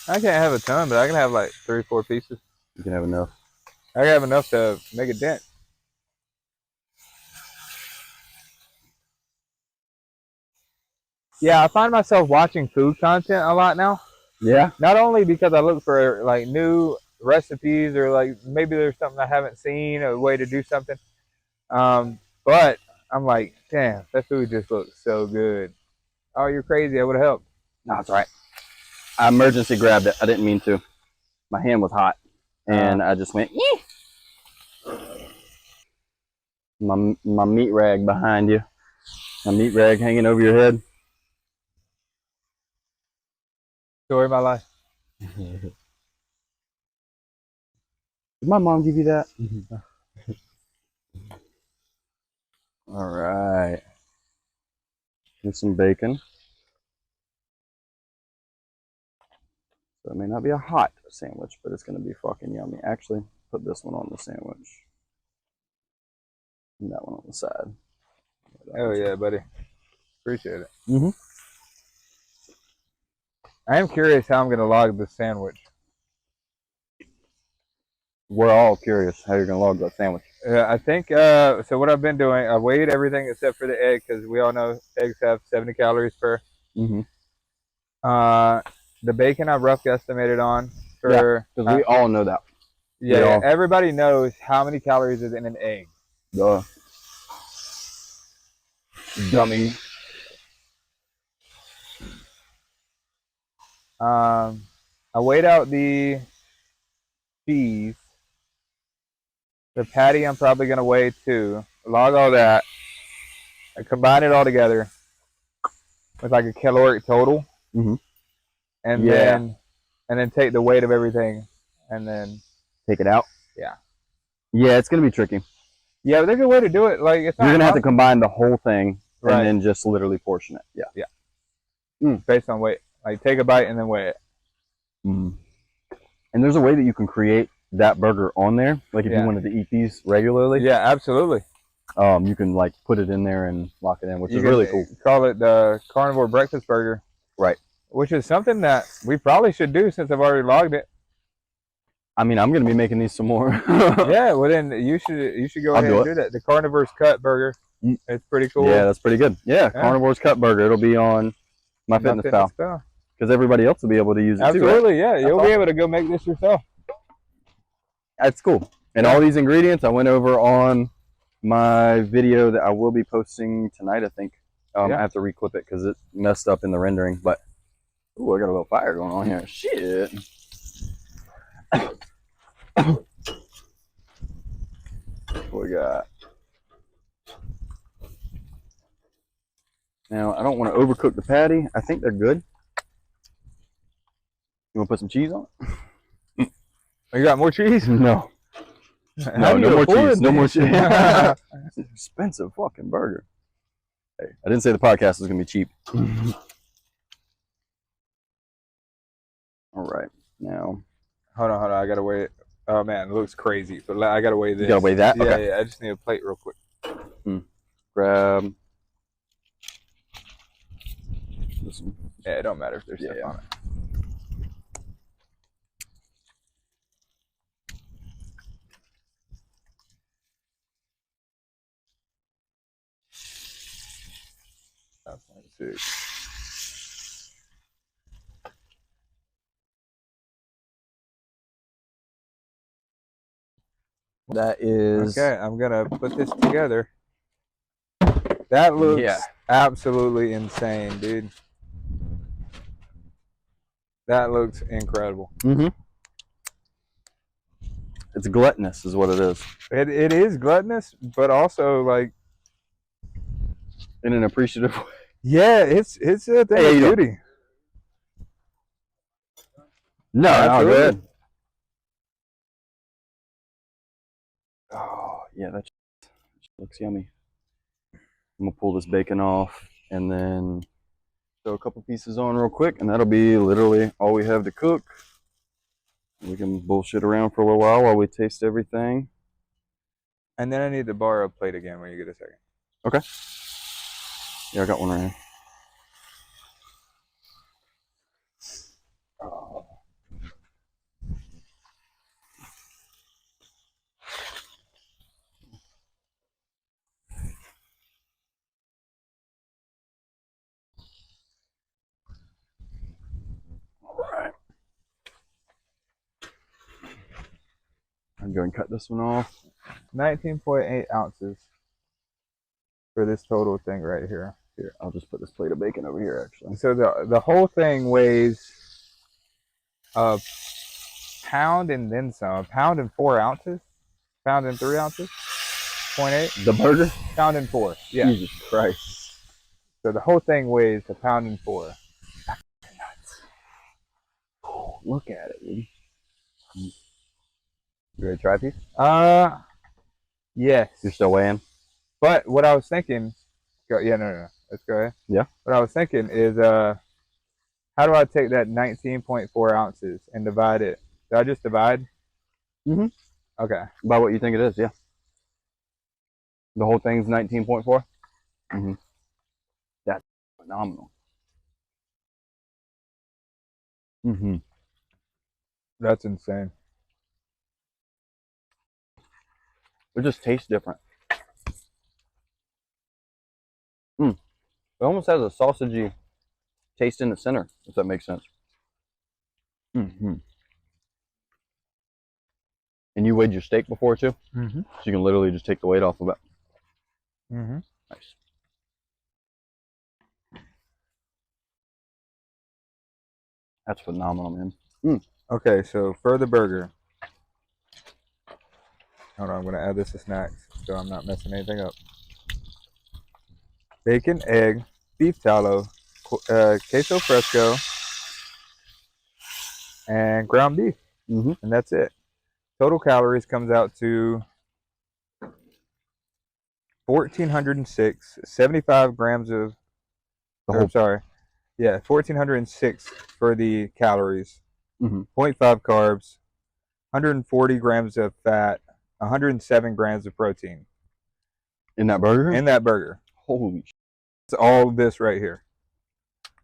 I can't have a ton, but I can have like 3 or 4 pieces.
You can have enough.
I can have enough to make a dent. Yeah, I find myself watching food content a lot now.
Yeah.
Not only because I look for like new recipes or like maybe there's something I haven't seen, a way to do something. But I'm like, damn, that food just looks so good. Oh, you're crazy. I would have helped.
No, that's right. I emergency grabbed it. I didn't mean to. My hand was hot. And I just went, my meat rag behind you. My meat rag hanging over your head.
Story of my life.
Did my mom give you that? All right. Here's some bacon. So it may not be a hot sandwich, but it's going to be fucking yummy. Actually, put this one on the sandwich. And that one on the side.
Oh, yeah, buddy. Appreciate it.
Mm-hmm.
I am curious how I'm going to log this sandwich.
We're all curious how you're going to log that sandwich.
I think, so what I've been doing, I weighed everything except for the egg, because we all know eggs have 70 calories per.
Mm-hmm.
The bacon I rough guesstimated on for...
because we all know that.
Yeah, everybody knows how many calories is in an egg.
Duh. Dummy.
I weighed out the cheese. The patty I'm probably going to weigh too. Log all that. I combine it all together with like a caloric total.
Mm-hmm.
And then take the weight of everything and then
take it out.
Yeah.
Yeah, it's gonna be tricky.
Yeah, but there's a way to do it. Like it's
you're gonna have to combine the whole thing and then just literally portion it. Yeah.
Based on weight. Like take a bite and then weigh it.
Mm. And there's a way that you can create that burger on there. Like if you wanted to eat these regularly.
Yeah, absolutely.
You can like put it in there and lock it in, which is really cool.
Call it the Carnivore breakfast burger.
Right.
Which is something that we probably should do since I've already logged it.
I mean, I'm going to be making these some more.
Yeah, well then you should go ahead and do that. The Carnivore's Cut burger. It's pretty cool.
Yeah, that's pretty good. Yeah, Carnivore's Cut burger. It'll be on My Fitness Pal. Because everybody else will be able to use it too.
Absolutely, yeah. You'll be able to go make this yourself.
That's cool. And all these ingredients I went over on my video that I will be posting tonight, I think. I have to reclip it because it messed up in the rendering, but ooh, I got a little fire going on here. Shit. What we got? Now, I don't want to overcook the patty. I think they're good. You want to put some cheese on it?
You got more cheese?
No.
How do you
no more
afford
cheese. No more
this?
cheese. It's an expensive fucking burger. Hey, I didn't say the podcast was going to be cheap. All right. Now.
Hold on. I got to weigh it. Oh, man, it looks crazy. But I got to weigh this.
You got to weigh that?
Yeah,
Okay.
yeah. I just need a plate real quick.
Grab this one.
Yeah, it don't matter if there's stuff on it. That's 6.
That is.
Okay, I'm going to put this together. That looks absolutely insane, dude. That looks incredible.
Mm-hmm. It's gluttonous is what it is.
It is gluttonous, but also like
in an appreciative way.
Yeah, it's a thing of beauty.
No, go ahead. Oh, yeah, that looks yummy. I'm gonna pull this bacon off and then throw a couple pieces on real quick, and that'll be literally all we have to cook. We can bullshit around for a little while we taste everything.
And then I need to borrow a plate again when you get a second.
Okay. Yeah, I got one right here. Oh. All right. I'm going to cut this one off.
19.8 ounces for this total thing right here.
Here, I'll just put this plate of bacon over here, actually.
So the whole thing weighs a pound and then some. A pound and 4 ounces? Pound and 3 ounces? 0.8?
The burger?
Pound and 4. Yeah.
Jesus Christ.
So the whole thing weighs a pound and 4.
Oh, look at it, dude. You ready to try a piece?
Yes.
You're still weighing?
But what I was thinking, no. Let's go ahead.
Yeah.
What I was thinking is, how do I take that 19.4 ounces and divide it? Do I just divide?
Mm-hmm.
Okay.
By what you think it is, yeah. The whole thing's 19.4? Mm-hmm. That's phenomenal. Mm-hmm.
That's insane.
It just tastes different. It almost has a sausagey taste in the center, if that makes sense. Mm-hmm. And you weighed your steak before too?
Mm-hmm.
So you can literally just take the weight off of it.
Mm-hmm.
Nice. That's phenomenal, man.
Okay, so for the burger, hold on, I'm gonna add this to snacks so I'm not messing anything up. Bacon, egg, beef tallow, queso fresco, and ground beef,
Mm-hmm.
and that's it. Total calories comes out to 1,406, 75 grams of. Yeah, 1,406 for the calories.
Mm-hmm.
0.5 carbs, 140 grams of fat, 107 grams of protein.
In that burger?
In that burger.
Holy shit.
It's all this right here.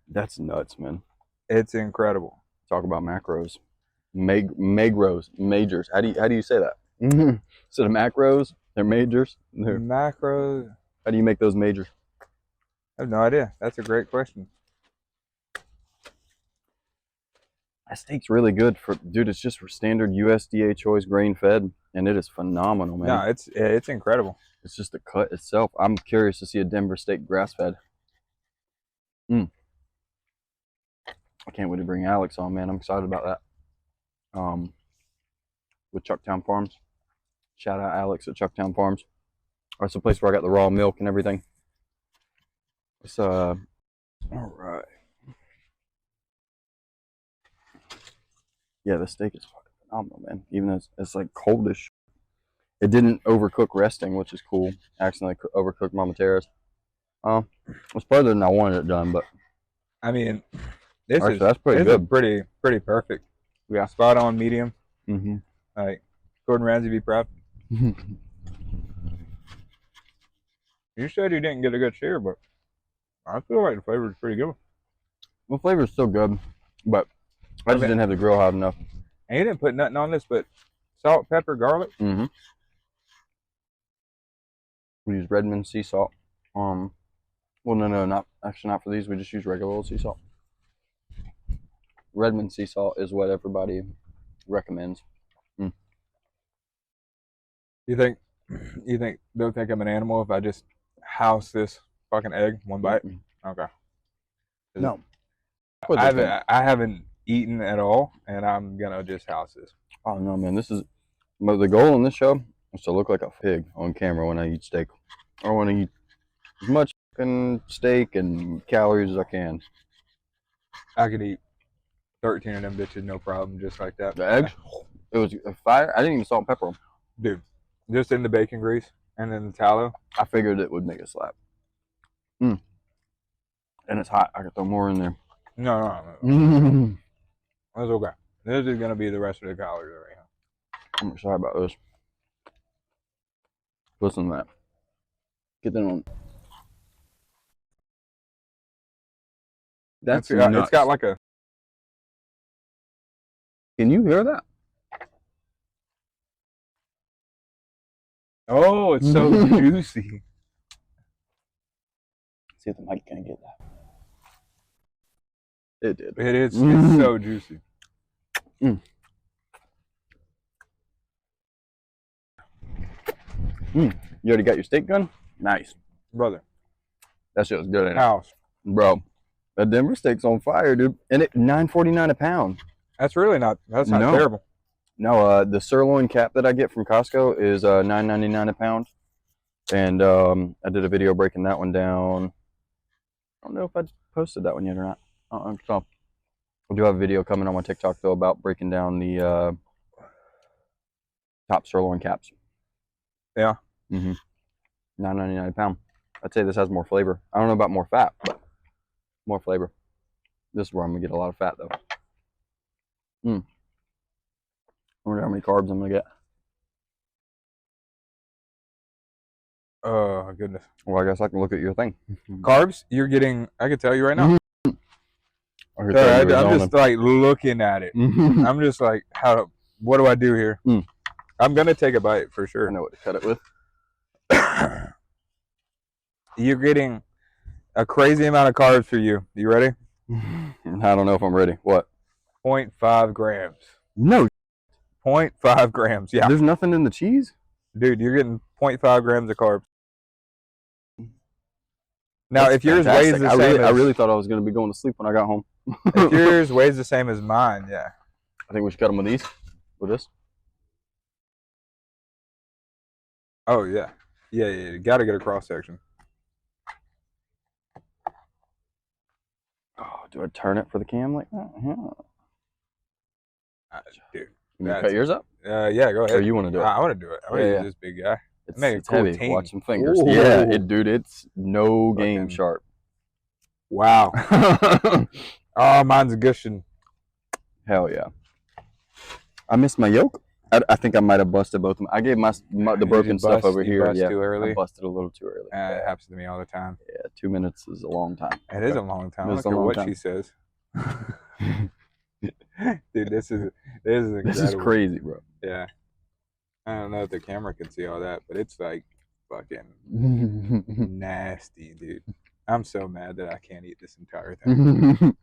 That's nuts, man.
It's incredible.
Talk about macros. Magros. Majors. How do you say that? Mm-hmm. So the macros, they're majors.
Macros.
How do you make those majors?
I have no idea. That's a great question.
That steak's really good dude. It's just for standard USDA choice grain fed, and it is phenomenal, man.
No, it's incredible.
It's just the cut itself. I'm curious to see a Denver steak grass fed. I can't wait to bring Alex on, man. I'm excited about that. with Chucktown Farms. Shout out Alex at Chucktown Farms. That's the place where I got the raw milk and everything. It's all right. Yeah, the steak is fucking phenomenal, man. Even though it's like coldish. It didn't overcook resting, which is cool. Accidentally overcooked Mama Terrace. It's better than I wanted it done, but
I mean, this
actually,
is
that's pretty
this is
good.
pretty perfect.
Yeah.
Spot on medium.
Mm-hmm.
Like Gordon Ramsay be proud. You said you didn't get a good share, but I feel like the flavor is pretty good.
The flavor's still good, but I just didn't have the grill hot enough.
And you didn't put nothing on this but salt, pepper, garlic.
Mm-hmm. We use Redmond sea salt. Well, no, not for these. We just use regular old sea salt. Redmond sea salt is what everybody recommends.
You think they'll think I'm an animal if I just house this fucking egg one bite? Okay.
No.
I haven't eaten at all, and I'm gonna just house this.
Oh no, man! This is the goal on this show is to look like a pig on camera when I eat steak. I want to eat as much fucking steak and calories as I can.
I could eat 13 of them bitches, no problem, just like that.
The eggs, it was a fire. I didn't even salt and pepper them.
Dude, just in the bacon grease and then the tallow.
I figured it would make it slap. And it's hot. I could throw more in there.
No. That's okay. This is gonna be the rest of the calories right now.
I'm excited about this. Listen to that. Get that on. That's nuts.
It's got like a.
Can you hear that?
Oh, it's so juicy.
See if the mic can get that. It did.
It is. It's so juicy.
You already got your steak gun? Nice.
Brother.
That shit was good, ain't it?
House.
Bro, that Denver steak's on fire, dude. And it $9.49 a pound.
That's not terrible.
No, the sirloin cap that I get from Costco is $9.99 a pound. And I did a video breaking that one down. I don't know if I posted that one yet or not. So I do have a video coming on my TikTok though about breaking down the top sirloin caps.
Yeah.
$9.99 a pound. I'd say this has more flavor. I don't know about more fat, but more flavor. This is where I'm gonna get a lot of fat though. I wonder how many carbs I'm gonna get.
Oh goodness.
Well, I guess I can look at your thing.
Carbs, you're getting. I can tell you right now.
I'm
just like looking at it. I'm just like, what do I do here? I'm gonna take a bite for sure.
I know what to cut it with.
You're getting a crazy amount of carbs for you. You ready?
I don't know if I'm ready. What?
0.5 grams.
No.
0.5 grams. Yeah.
There's nothing in the cheese?
Dude, you're getting 0.5 grams of carbs. Now,
That's
if yours
fantastic.
weighs the same
I really thought I was going to be going to sleep when I got home.
If yours weighs the same as mine, yeah.
I think we should cut them with these. With this.
Oh, yeah. Yeah. You got to get a cross section.
Oh, do I turn it for the cam like that? Yeah.
Dude.
You cut yours up?
Yeah, go ahead.
Or you want to do it?
I want to do it. I want to use this big guy.
It's
cool
heavy.
team.
Watch some fingers.
Ooh.
Yeah, dude, it's no game sharp.
Wow. Oh, mine's gushing.
Hell yeah. I missed my yoke. I think I might have busted both of them. I gave the broken stuff over here. Yeah,
too early.
I busted a little too early.
It happens to me all the time.
Yeah, 2 minutes is a long time.
It is a long time. I don't care what she says. Dude, this is incredible.
This is crazy, bro.
Yeah. I don't know if the camera can see all that, but it's like fucking nasty, dude. I'm so mad that I can't eat this entire thing.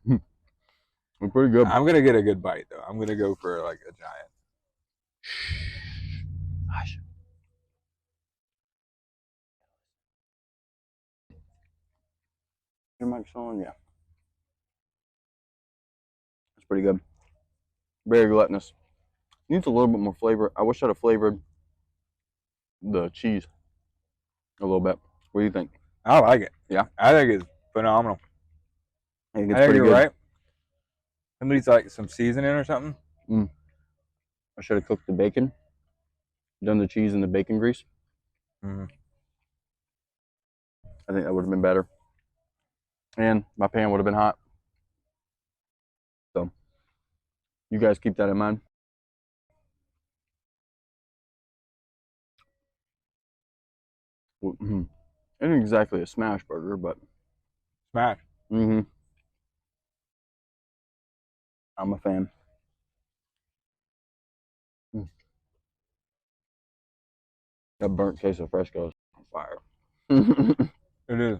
We're pretty good.
I'm gonna get a good bite though. I'm gonna go for like a giant.
Hush. Your mic's on, yeah. It's pretty good. Very gluttonous. Needs a little bit more flavor. I wish I'd have flavored the cheese a little bit. What do you think?
I like it.
Yeah,
I think it's phenomenal.
I think
I
it's
think
pretty
you're
good.
right. Somebody's like some seasoning or something.
I should have cooked the bacon, done the cheese in the bacon grease.
Mm-hmm.
I think that would have been better. And my pan would have been hot. So you guys keep that in mind. It isn't exactly a smash burger, but
Smash.
I'm a fan. That burnt queso fresco is on fire.
It is.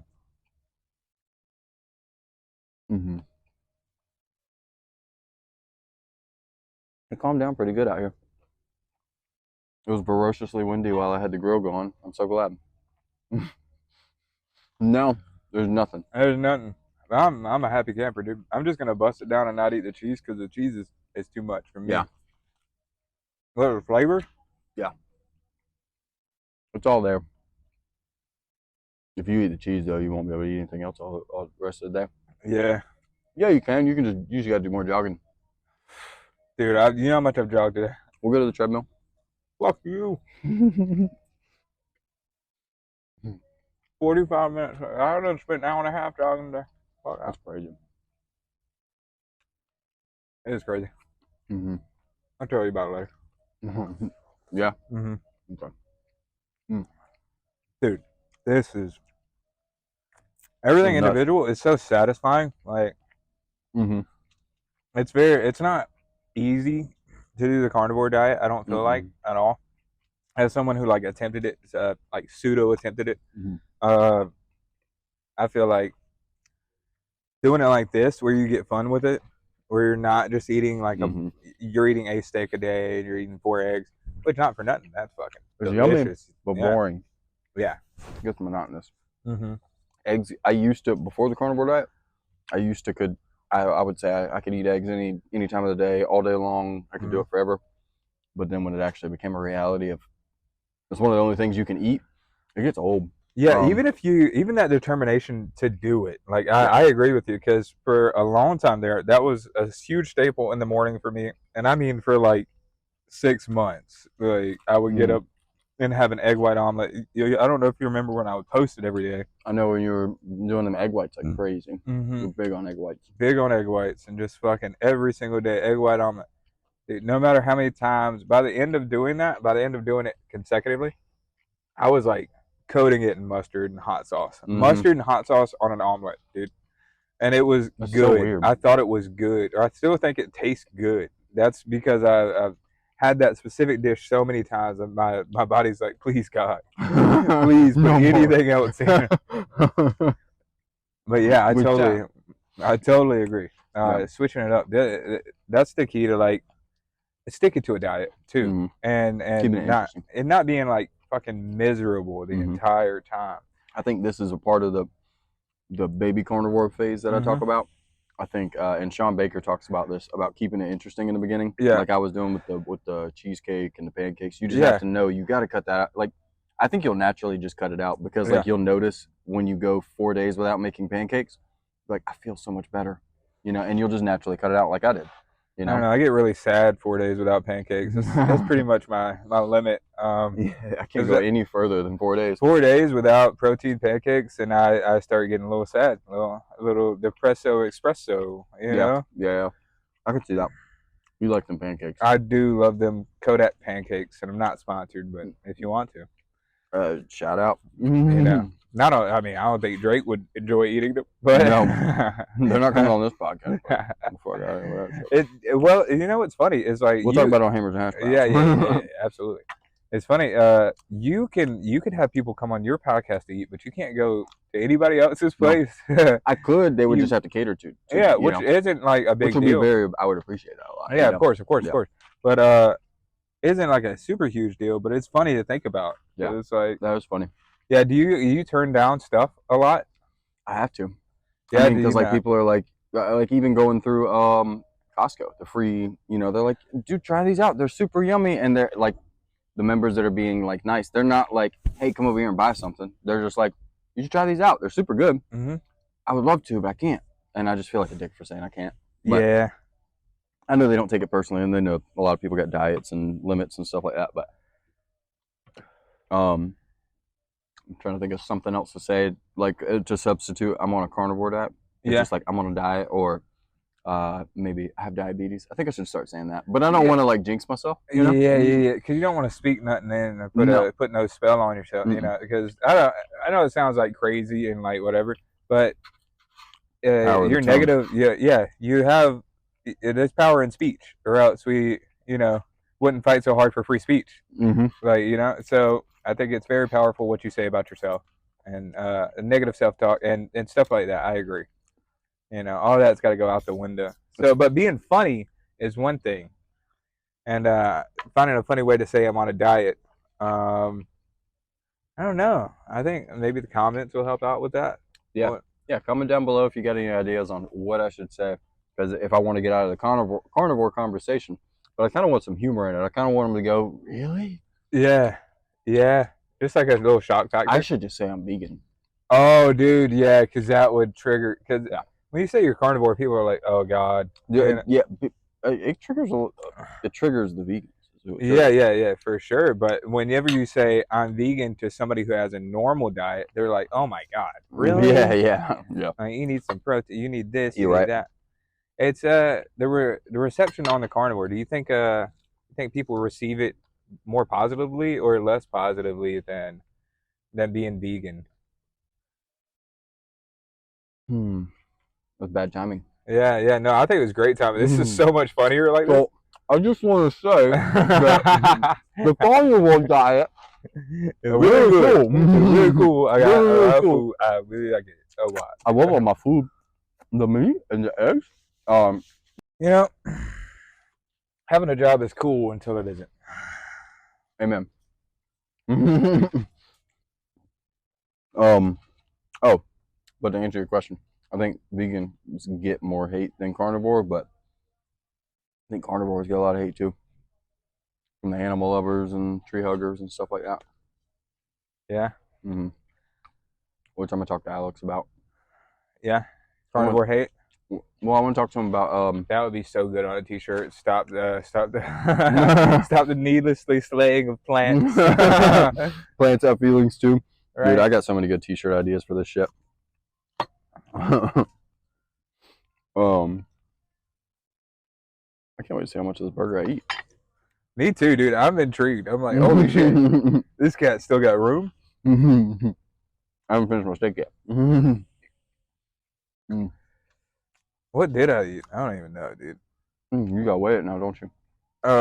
It calmed down pretty good out here. It was ferociously windy while I had the grill going. I'm so glad. No, there's nothing.
There's nothing. I'm a happy camper, dude. I'm just gonna bust it down and not eat the cheese because the cheese is too much for me.
Yeah.
What the flavor?
Yeah. It's all there. If you eat the cheese, though, you won't be able to eat anything else all the rest of the day.
Yeah.
Yeah, you can. You just got to do more jogging.
Dude, you know how much I've jogged today?
We'll go to the treadmill.
Fuck you. 45 minutes. I done spent an hour and a half jogging today. Fuck
That's crazy.
It is crazy. I'll tell you about it later.
Yeah.
Okay.
Mm.
Dude, this is everything individual is so satisfying. Like, it's not easy to do the carnivore diet. I don't feel like at all. As someone who like attempted it, like pseudo attempted it, I feel like doing it like this, where you get fun with it, where you're not just eating like you're eating a steak a day and you're eating 4 eggs, which not for nothing. That's fucking delicious.
Yummy, but boring.
Yeah,
it gets monotonous. Eggs. I used to, before the carnivore diet, I would say I could eat eggs any time of the day, all day long. I could do it forever. But then when it actually became a reality of it's one of the only things you can eat, it gets old.
Yeah, even that determination to do it, like I agree with you, because for a long time there, that was a huge staple in the morning for me, and I mean for like 6 months, like I would get up and have an egg white omelet. I don't know if you remember when I would post it every day.
I know when you were doing them egg whites like crazy. You're big on egg whites.
Big on egg whites, and just fucking every single day egg white omelet. Dude, no matter how many times, by the end of doing it consecutively, I was like coating it in mustard and hot sauce. Mustard and hot sauce on an omelet, dude. And it was
That's
good.
So weird.
I thought it was good. Or I still think it tastes good. That's because I've had that specific dish so many times, and my body's like, please God, please put anything else in. But yeah, I totally agree. Switching it up, that's the key to like sticking to a diet too, and not being like fucking miserable the entire time.
I think this is a part of the baby carnivore phase that I talk about. I think, and Sean Baker talks about this, about keeping it interesting in the beginning.
Yeah.
Like I was doing with the cheesecake and the pancakes. You just have to know you got to cut that out. Like I think you'll naturally just cut it out because like you'll notice when you go 4 days without making pancakes, like I feel so much better, and you'll just naturally cut it out like I did.
I don't know. I get really sad 4 days without pancakes. That's pretty much my limit.
I can't go any further than 4 days.
4 days without protein pancakes, and I start getting a little sad, a little depresso espresso. You know?
Yeah. I can see that. You like them pancakes?
I do love them Kodak pancakes, and I'm not sponsored, but if you want
to, shout out.
I don't think Drake would enjoy eating them, but
no, they're not coming on this podcast. Before I got
well, you know what's funny is like
we'll talk about it on Hammers and Hash Browns.
Yeah, absolutely. It's funny. You can have people come on your podcast to eat, but you can't go to anybody else's place.
No. I could. They would just have to cater to
which isn't like a big deal.
I would appreciate that a lot.
Yeah, of course. But isn't like a super huge deal. But it's funny to think about.
Yeah,
it's like
that was funny.
Yeah, do you turn down stuff a lot?
I have to.
Yeah,
because like people are like even going through Costco. The free, they're like, dude, try these out. They're super yummy, and they're like the members that are being like nice. They're not like, hey, come over here and buy something. They're just like, you should try these out. They're super good.
Mm-hmm.
I would love to, but I can't, and I just feel like a dick for saying I can't. But
Yeah.
I know they don't take it personally, and they know a lot of people got diets and limits and stuff like that. But I'm trying to think of something else to say, like to substitute. I'm on a carnivore diet. It's just like I'm on a diet, or maybe I have diabetes. I think I should start saying that, but I don't want to like jinx myself.
Yeah. Because you don't want to speak nothing in and put no spell on yourself. Because I know it sounds like crazy and like whatever, but you're negative. Yeah. You have there's power in speech, or else we wouldn't fight so hard for free speech. Like so I think it's very powerful what you say about yourself, and negative self-talk and stuff like that. I agree. All that's got to go out the window. So, but being funny is one thing, and finding a funny way to say I'm on a diet. I don't know. I think maybe the comments will help out with that.
Yeah. Comment down below if you got any ideas on what I should say, because if I want to get out of the carnivore conversation, but I kind of want some humor in it. I kind of want them to go, really?
Yeah. Just like a little shock factor.
I should just say I'm vegan.
Oh, dude, yeah, because that would trigger. Because when you say you're carnivore, people are like, "Oh God."
It triggers the vegans.
Yeah, for sure. But whenever you say I'm vegan to somebody who has a normal diet, they're like, "Oh my God, really?"
Yeah.
Like, you need some protein. You need this. You
need
need that. It's the reception on the carnivore. Do you think people receive it more positively or less positively than being vegan?
That's bad timing.
Yeah. No, I think it was great timing. This is so much funnier like this.
So, I just want to say that the carnivore diet
is really good. It's really cool. I got
really cool.
Food. I really like it so much.
I love all my food, the meat and the eggs.
Having a job is cool until it isn't.
Amen. But to answer your question, I think vegans get more hate than carnivore, but I think carnivores get a lot of hate too, from the animal lovers and tree huggers and stuff like that.
Yeah.
Which I'm gonna talk to Alex about.
Yeah. Carnivore hate.
Well, I want to talk to him about.
That would be so good on a T-shirt. Stop the needlessly slaying of plants.
Plants have feelings too.
Right?
Dude, I got so many good T-shirt ideas for this shit. I can't wait to see how much of this burger I eat.
Me too, dude. I'm intrigued. I'm like, holy shit, this cat still got room.
I haven't finished my steak yet.
What did I eat? I don't even know, dude.
You gotta weigh it now, don't you?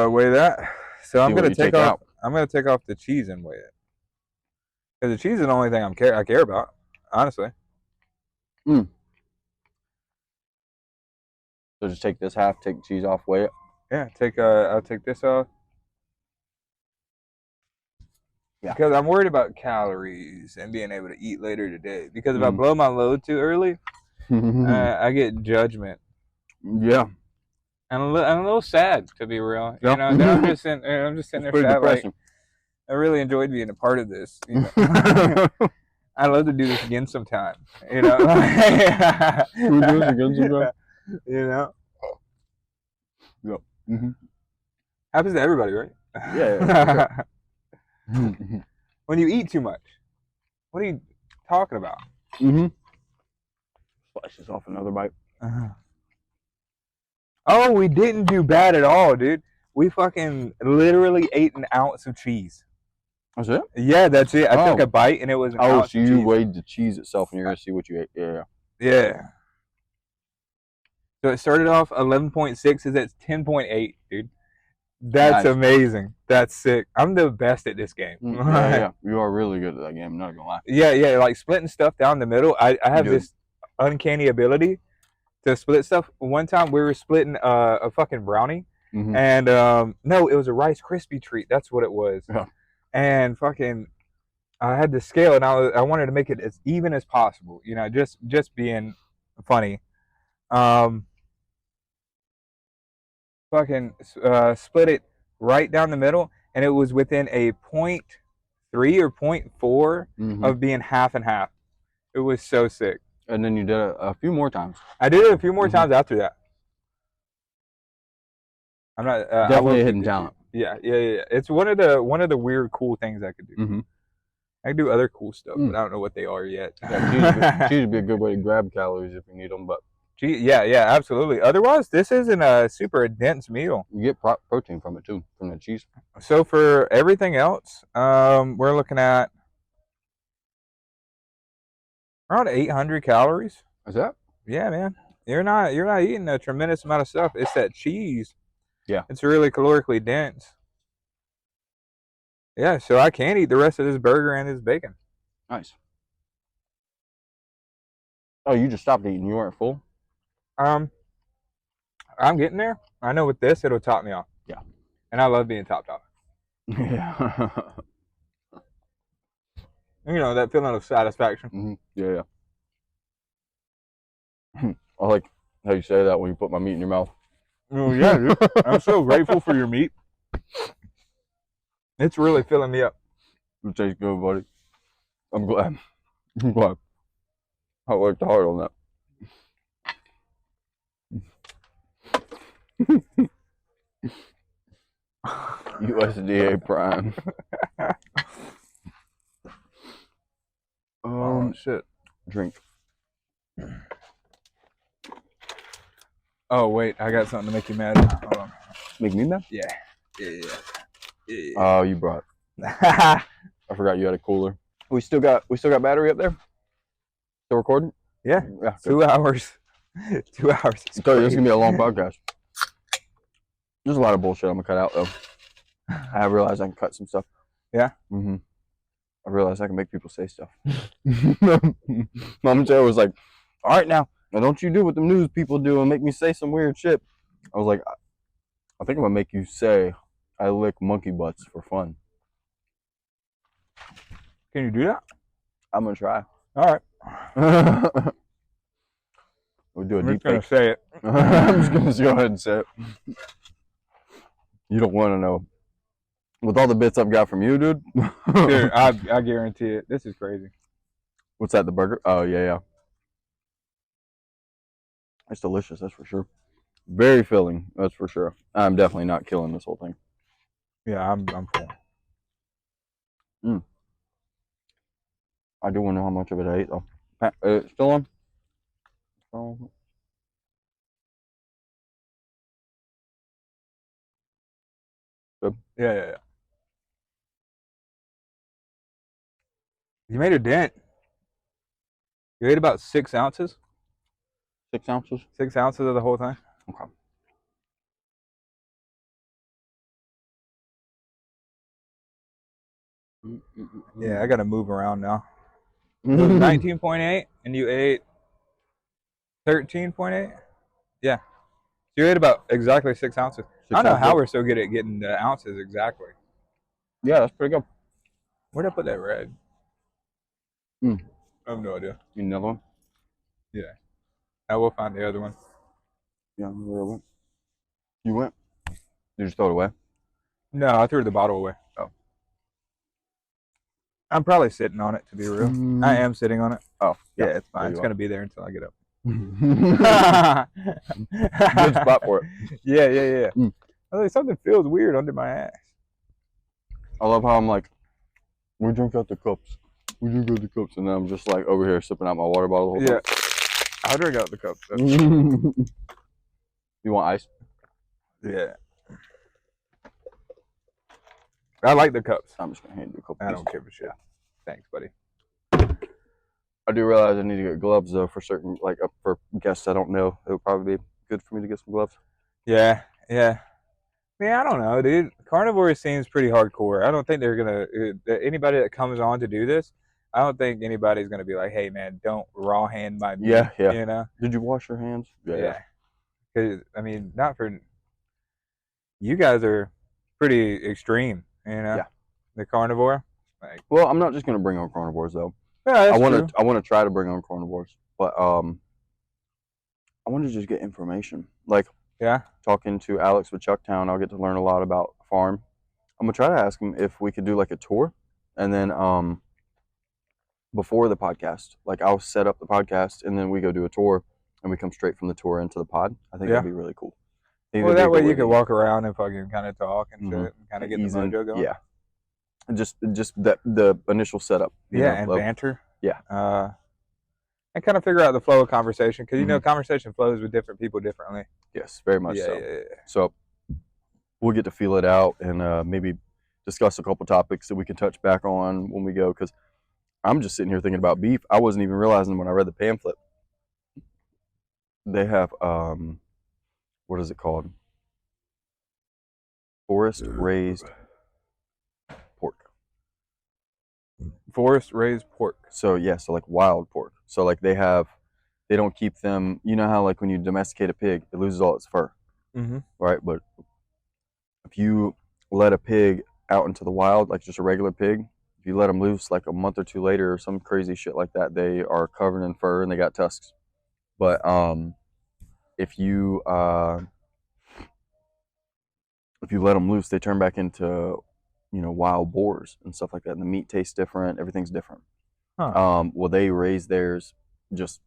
Weigh that. So I'm gonna take off.
Out.
I'm gonna take off the cheese and weigh it. Because the cheese is the only thing I care about, honestly.
So just take this half, take the cheese off, weigh it.
Yeah, I'll take this off. Yeah. Because I'm worried about calories and being able to eat later today. Because if I blow my load too early, I get judgment.
Yeah.
And I'm a little sad, to be real. Then I'm just sitting there sad, depressing. Like, I really enjoyed being a part of this. I'd love to do this again sometime.
We'll do this again sometime. Yep.
Happens to everybody, right?
Yeah.
When you eat too much, what are you talking about?
Slice this off another bite.
Oh, we didn't do bad at all, dude. We fucking literally ate an ounce of cheese.
That's it?
Yeah, that's it. I took a bite and it was an ounce
so you weighed the cheese itself and you're going to see what you ate.
Yeah. So it started off 11.6, is at 10.8, dude. That's nice. Amazing. That's sick. I'm the best at this game.
Yeah. You are really good at that game, I'm not going to lie.
Yeah, like splitting stuff down the middle. I have this uncanny ability to split stuff. One time we were splitting a fucking brownie. And no, it was a Rice Krispie treat. That's what it was.
Yeah.
And fucking, I had the scale, and I wanted to make it as even as possible. Just being funny. fucking split it right down the middle, and it was within a 0.3 or 0.4 of being half and half. It was so sick.
And then you did it a few more times.
I did it a few more times after that. I'm not
definitely a hidden talent.
Yeah. It's one of the weird, cool things I could do. I can do other cool stuff, but I don't know what they are yet.
Yeah, cheese would be a good way to grab calories if you need them, but
yeah, absolutely. Otherwise, this isn't a super dense meal.
You get protein from it too, from the cheese.
So for everything else, we're looking at around 800 calories.
Is that?
Yeah, man. You're not eating a tremendous amount of stuff. It's that cheese.
Yeah.
It's really calorically dense. Yeah, so I can eat the rest of this burger and this bacon.
Nice. Oh, you just stopped eating. You weren't full?
I'm getting there. I know with this, it'll top me off.
Yeah.
And I love being topped off.
Yeah.
You know, that feeling of satisfaction.
Yeah. I like how you say that when you put my meat in your mouth.
Oh, yeah, dude. I'm so grateful for your meat. It's really filling me up.
It tastes good, buddy. I'm glad. I worked hard on that. USDA Prime.
Shit.
Drink.
Oh, wait. I got something to make you mad. Hold on.
Make me mad?
Yeah.
Oh, you brought. I forgot you had a cooler. We still got battery up there? Still recording?
Yeah. 2 hours. 2 hours.
This is gonna be a long podcast. There's a lot of bullshit I'm gonna cut out though. I realize I can cut some stuff.
Yeah.
I realize I can make people say stuff. Mom Joe was like, "All right, now don't you do what the news people do and make me say some weird shit." I was like, "I think I'm gonna make you say I lick monkey butts for fun."
Can you do that?
I'm gonna try.
All right.
We'll do a
I'm
deep
just gonna say it.
I'm just gonna go ahead and say it. You don't want to know. With all the bits I've got from you, dude.
Dude, I guarantee it. This is crazy.
What's that? The burger? Oh yeah. It's delicious. That's for sure. Very filling. That's for sure. I'm definitely not killing this whole thing.
Yeah, I'm full.
I do want to know how much of it I ate though. Still on? Good.
Yeah. You made a dent. You ate about 6 ounces.
6 ounces?
6 ounces of the whole thing.
Okay.
Yeah, I gotta move around now. It was 19.8, and you ate 13.8. Yeah, so you ate about exactly 6 ounces. I don't know how we're so good at getting the ounces exactly.
Yeah, that's pretty good.
Where'd I put that red? I have no idea.
You need another one?
Yeah, I will find the other one.
Yeah, where it went. You went? Did you just throw it away?
No, I threw the bottle away.
Oh.
I'm probably sitting on it, to be real. I am sitting on it.
Oh,
yeah, it's fine. It's gonna be there until I get up.
Good spot for it.
Yeah. I was like, something feels weird under my ass.
I love how I'm like, we drink out the cups. And then I'm just like over here sipping out my water bottle the whole time.
I'll drink out the cups.
You want ice?
Yeah. I like the cups.
I'm just gonna hand you a couple.
I don't give a shit. Thanks, buddy.
I do realize I need to get gloves though for certain, like for guests I don't know. It would probably be good for me to get some gloves.
Yeah. Man, I don't know, dude. Carnivore seems pretty hardcore. I don't think they're gonna anybody that comes on to do this. I don't think anybody's gonna be like, "Hey, man, don't raw hand my meat."
Yeah.
You know?
Did you wash your hands?
Yeah. Because I mean, not for you guys are pretty extreme. You know?
Yeah.
The carnivore. Like,
well, I'm not just gonna bring on carnivores though.
Yeah,
I want to try to bring on carnivores, but I want to just get information. Like,
Yeah.
Talking to Alex with Chucktown, I'll get to learn a lot about the farm. I'm gonna try to ask him if we could do like a tour, and then before the podcast, like I'll set up the podcast, and then we go do a tour, and we come straight from the tour into the pod. I think that'd be really cool.
Well, that way you can walk around and fucking kind of talk and shit, and kind of get the mojo going.
Yeah. Just the initial setup.
And banter.
Yeah.
And kind of figure out the flow of conversation, because you know conversation flows with different people differently.
Yes, very much so.
Yeah.
So we'll get to feel it out and maybe discuss a couple topics that we can touch back on when we go, because I'm just sitting here thinking about beef. I wasn't even realizing when I read the pamphlet. They have what is it called? Forest raised pork.
Forest raised pork.
So yeah, so like wild pork. So like they don't keep them. You know how like when you domesticate a pig, it loses all its fur, right? But if you let a pig out into the wild, like just a regular pig, if you let them loose like a month or two later or some crazy shit like that, they are covered in fur and they got tusks. But if you let them loose, they turn back into wild boars and stuff like that, and the meat tastes different. Everything's different. Well, they raise theirs just.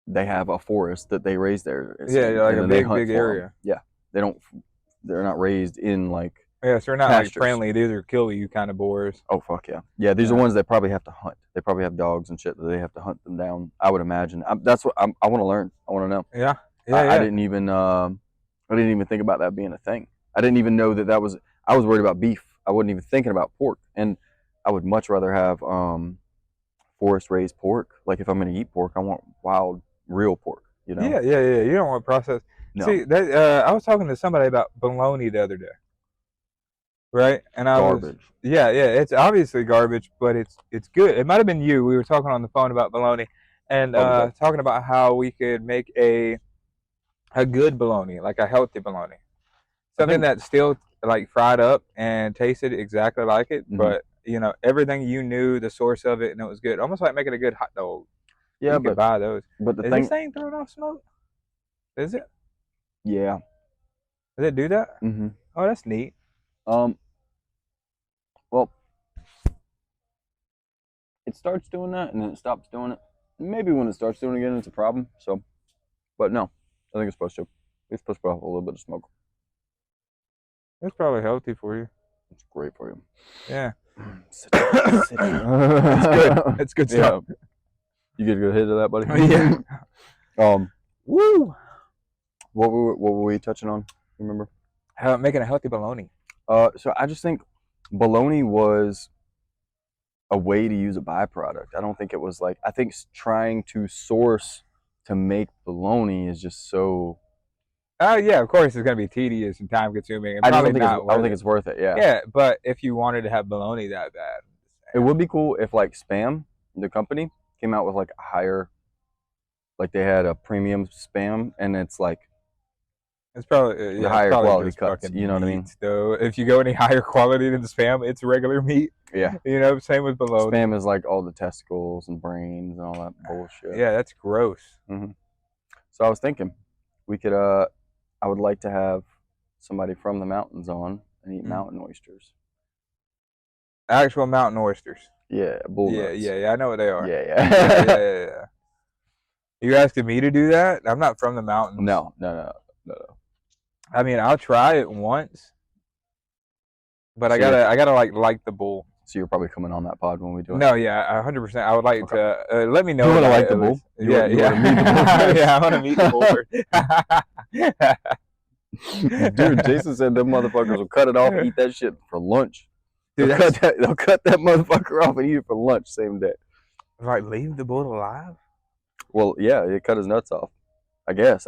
They have a forest that they raise theirs.
Yeah, like a big area.
Yeah, they're not raised in like.
Yeah, so they're not pastures. Like friendly. These are kill you kind of boars.
Oh fuck yeah! Yeah, these are ones that probably have to hunt. They probably have dogs and shit that they have to hunt them down. I would imagine. That's what I want to learn. I want to know.
Yeah.
I didn't even think about that being a thing. I didn't even know that was. I was worried about beef. I wasn't even thinking about pork, and I would much rather have forest raised pork. Like if I'm going to eat pork, I want wild, real pork. You know?
Yeah. You don't want processed. No. See, I was talking to somebody about bologna the other day. Right, and
garbage.
It's obviously garbage, but it's good. It might have been you. We were talking on the phone about bologna, and talking about how we could make a good bologna, like a healthy bologna, something that's still like fried up and tasted exactly like it, but everything you knew the source of it, and it was good. Almost like making a good hot dog.
Yeah,
you could buy those.
But
is this thing throwing off smoke? Is it?
Yeah.
Does it do that? Mm-hmm. Oh, that's neat.
Well, it starts doing that and then it stops doing it. Maybe when it starts doing it again, it's a problem. So, but no, I think it's supposed to. It's supposed to put off a little bit of smoke.
It's probably healthy for you.
It's great for you.
Yeah.
Sit down.
It's good. It's good stuff.
Yeah. You get a good hit of that, buddy?
Yeah.
Woo. What were we touching on? Remember?
Making a healthy bologna.
So I just think bologna was a way to use a byproduct. I don't think it was like, I think trying to source to make bologna is just so.
Yeah, of course it's going to be tedious and time consuming.
I don't think it's worth it. Yeah.
Yeah, but if you wanted to have bologna that bad,
it would be cool if like Spam, the company, came out with like a higher, like they had a premium Spam, and it's like.
It's probably
the higher quality cuts. You know what I mean?
Though, if you go any higher quality than the Spam, it's regular meat.
Yeah.
Same with bologna.
Spam is like all the testicles and brains and all that bullshit.
Yeah, that's gross.
Mm-hmm. So I was thinking, we could. I would like to have somebody from the mountains on and eat mountain oysters.
Actual mountain oysters.
Yeah, bull nuts.
Yeah. I know what they are.
Yeah.
You asking me to do that? I'm not from the mountains.
No.
I mean, I'll try it once, but I gotta like the bull.
So you're probably coming on that pod when we do it.
No, yeah, 100%. I would like to let me know.
You want to like the bull?
Yeah. I want to meet the
bull. Dude, Jason said them motherfuckers will cut it off and eat that shit for lunch. Dude, they'll cut that motherfucker off and eat it for lunch same day.
Like, leave the bull alive?
Well, yeah, they cut his nuts off. I guess.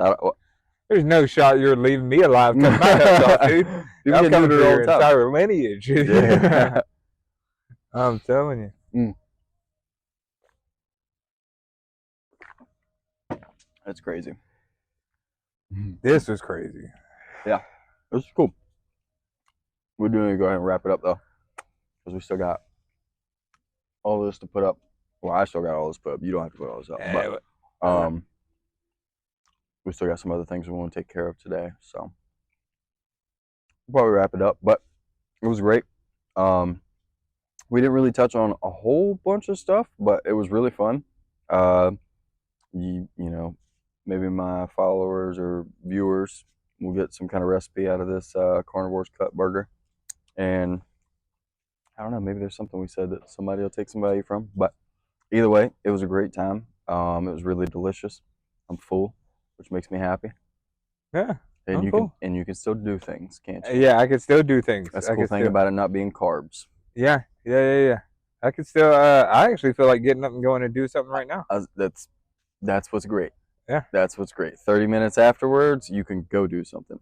There's no shot you're leaving me alive cutting my nuts off, dude. I'm coming for your entire lineage. Yeah. I'm telling you.
That's crazy.
This was crazy.
Yeah. This is cool. We're going to go ahead and wrap it up, though. Because we still got all this to put up. Well, I still got all this put up. You don't have to put all this up. But, we still got some other things we want to take care of today. So we'll probably wrap it up. But it was great. We didn't really touch on a whole bunch of stuff, but it was really fun. You know, maybe my followers or viewers will get some kind of recipe out of this Carnivore's Cut burger. And I don't know, maybe there's something we said that somebody will take some value from. But either way, it was a great time. It was really delicious. I'm full, which makes me happy.
Yeah.
And you
cool.
can still do things, can't you?
Yeah, I can still do things.
That's the cool thing about it not being carbs.
Yeah. I can still. I actually feel like getting up and going to do something right now.
That's what's great.
Yeah.
That's what's great. 30 minutes afterwards, you can go do something.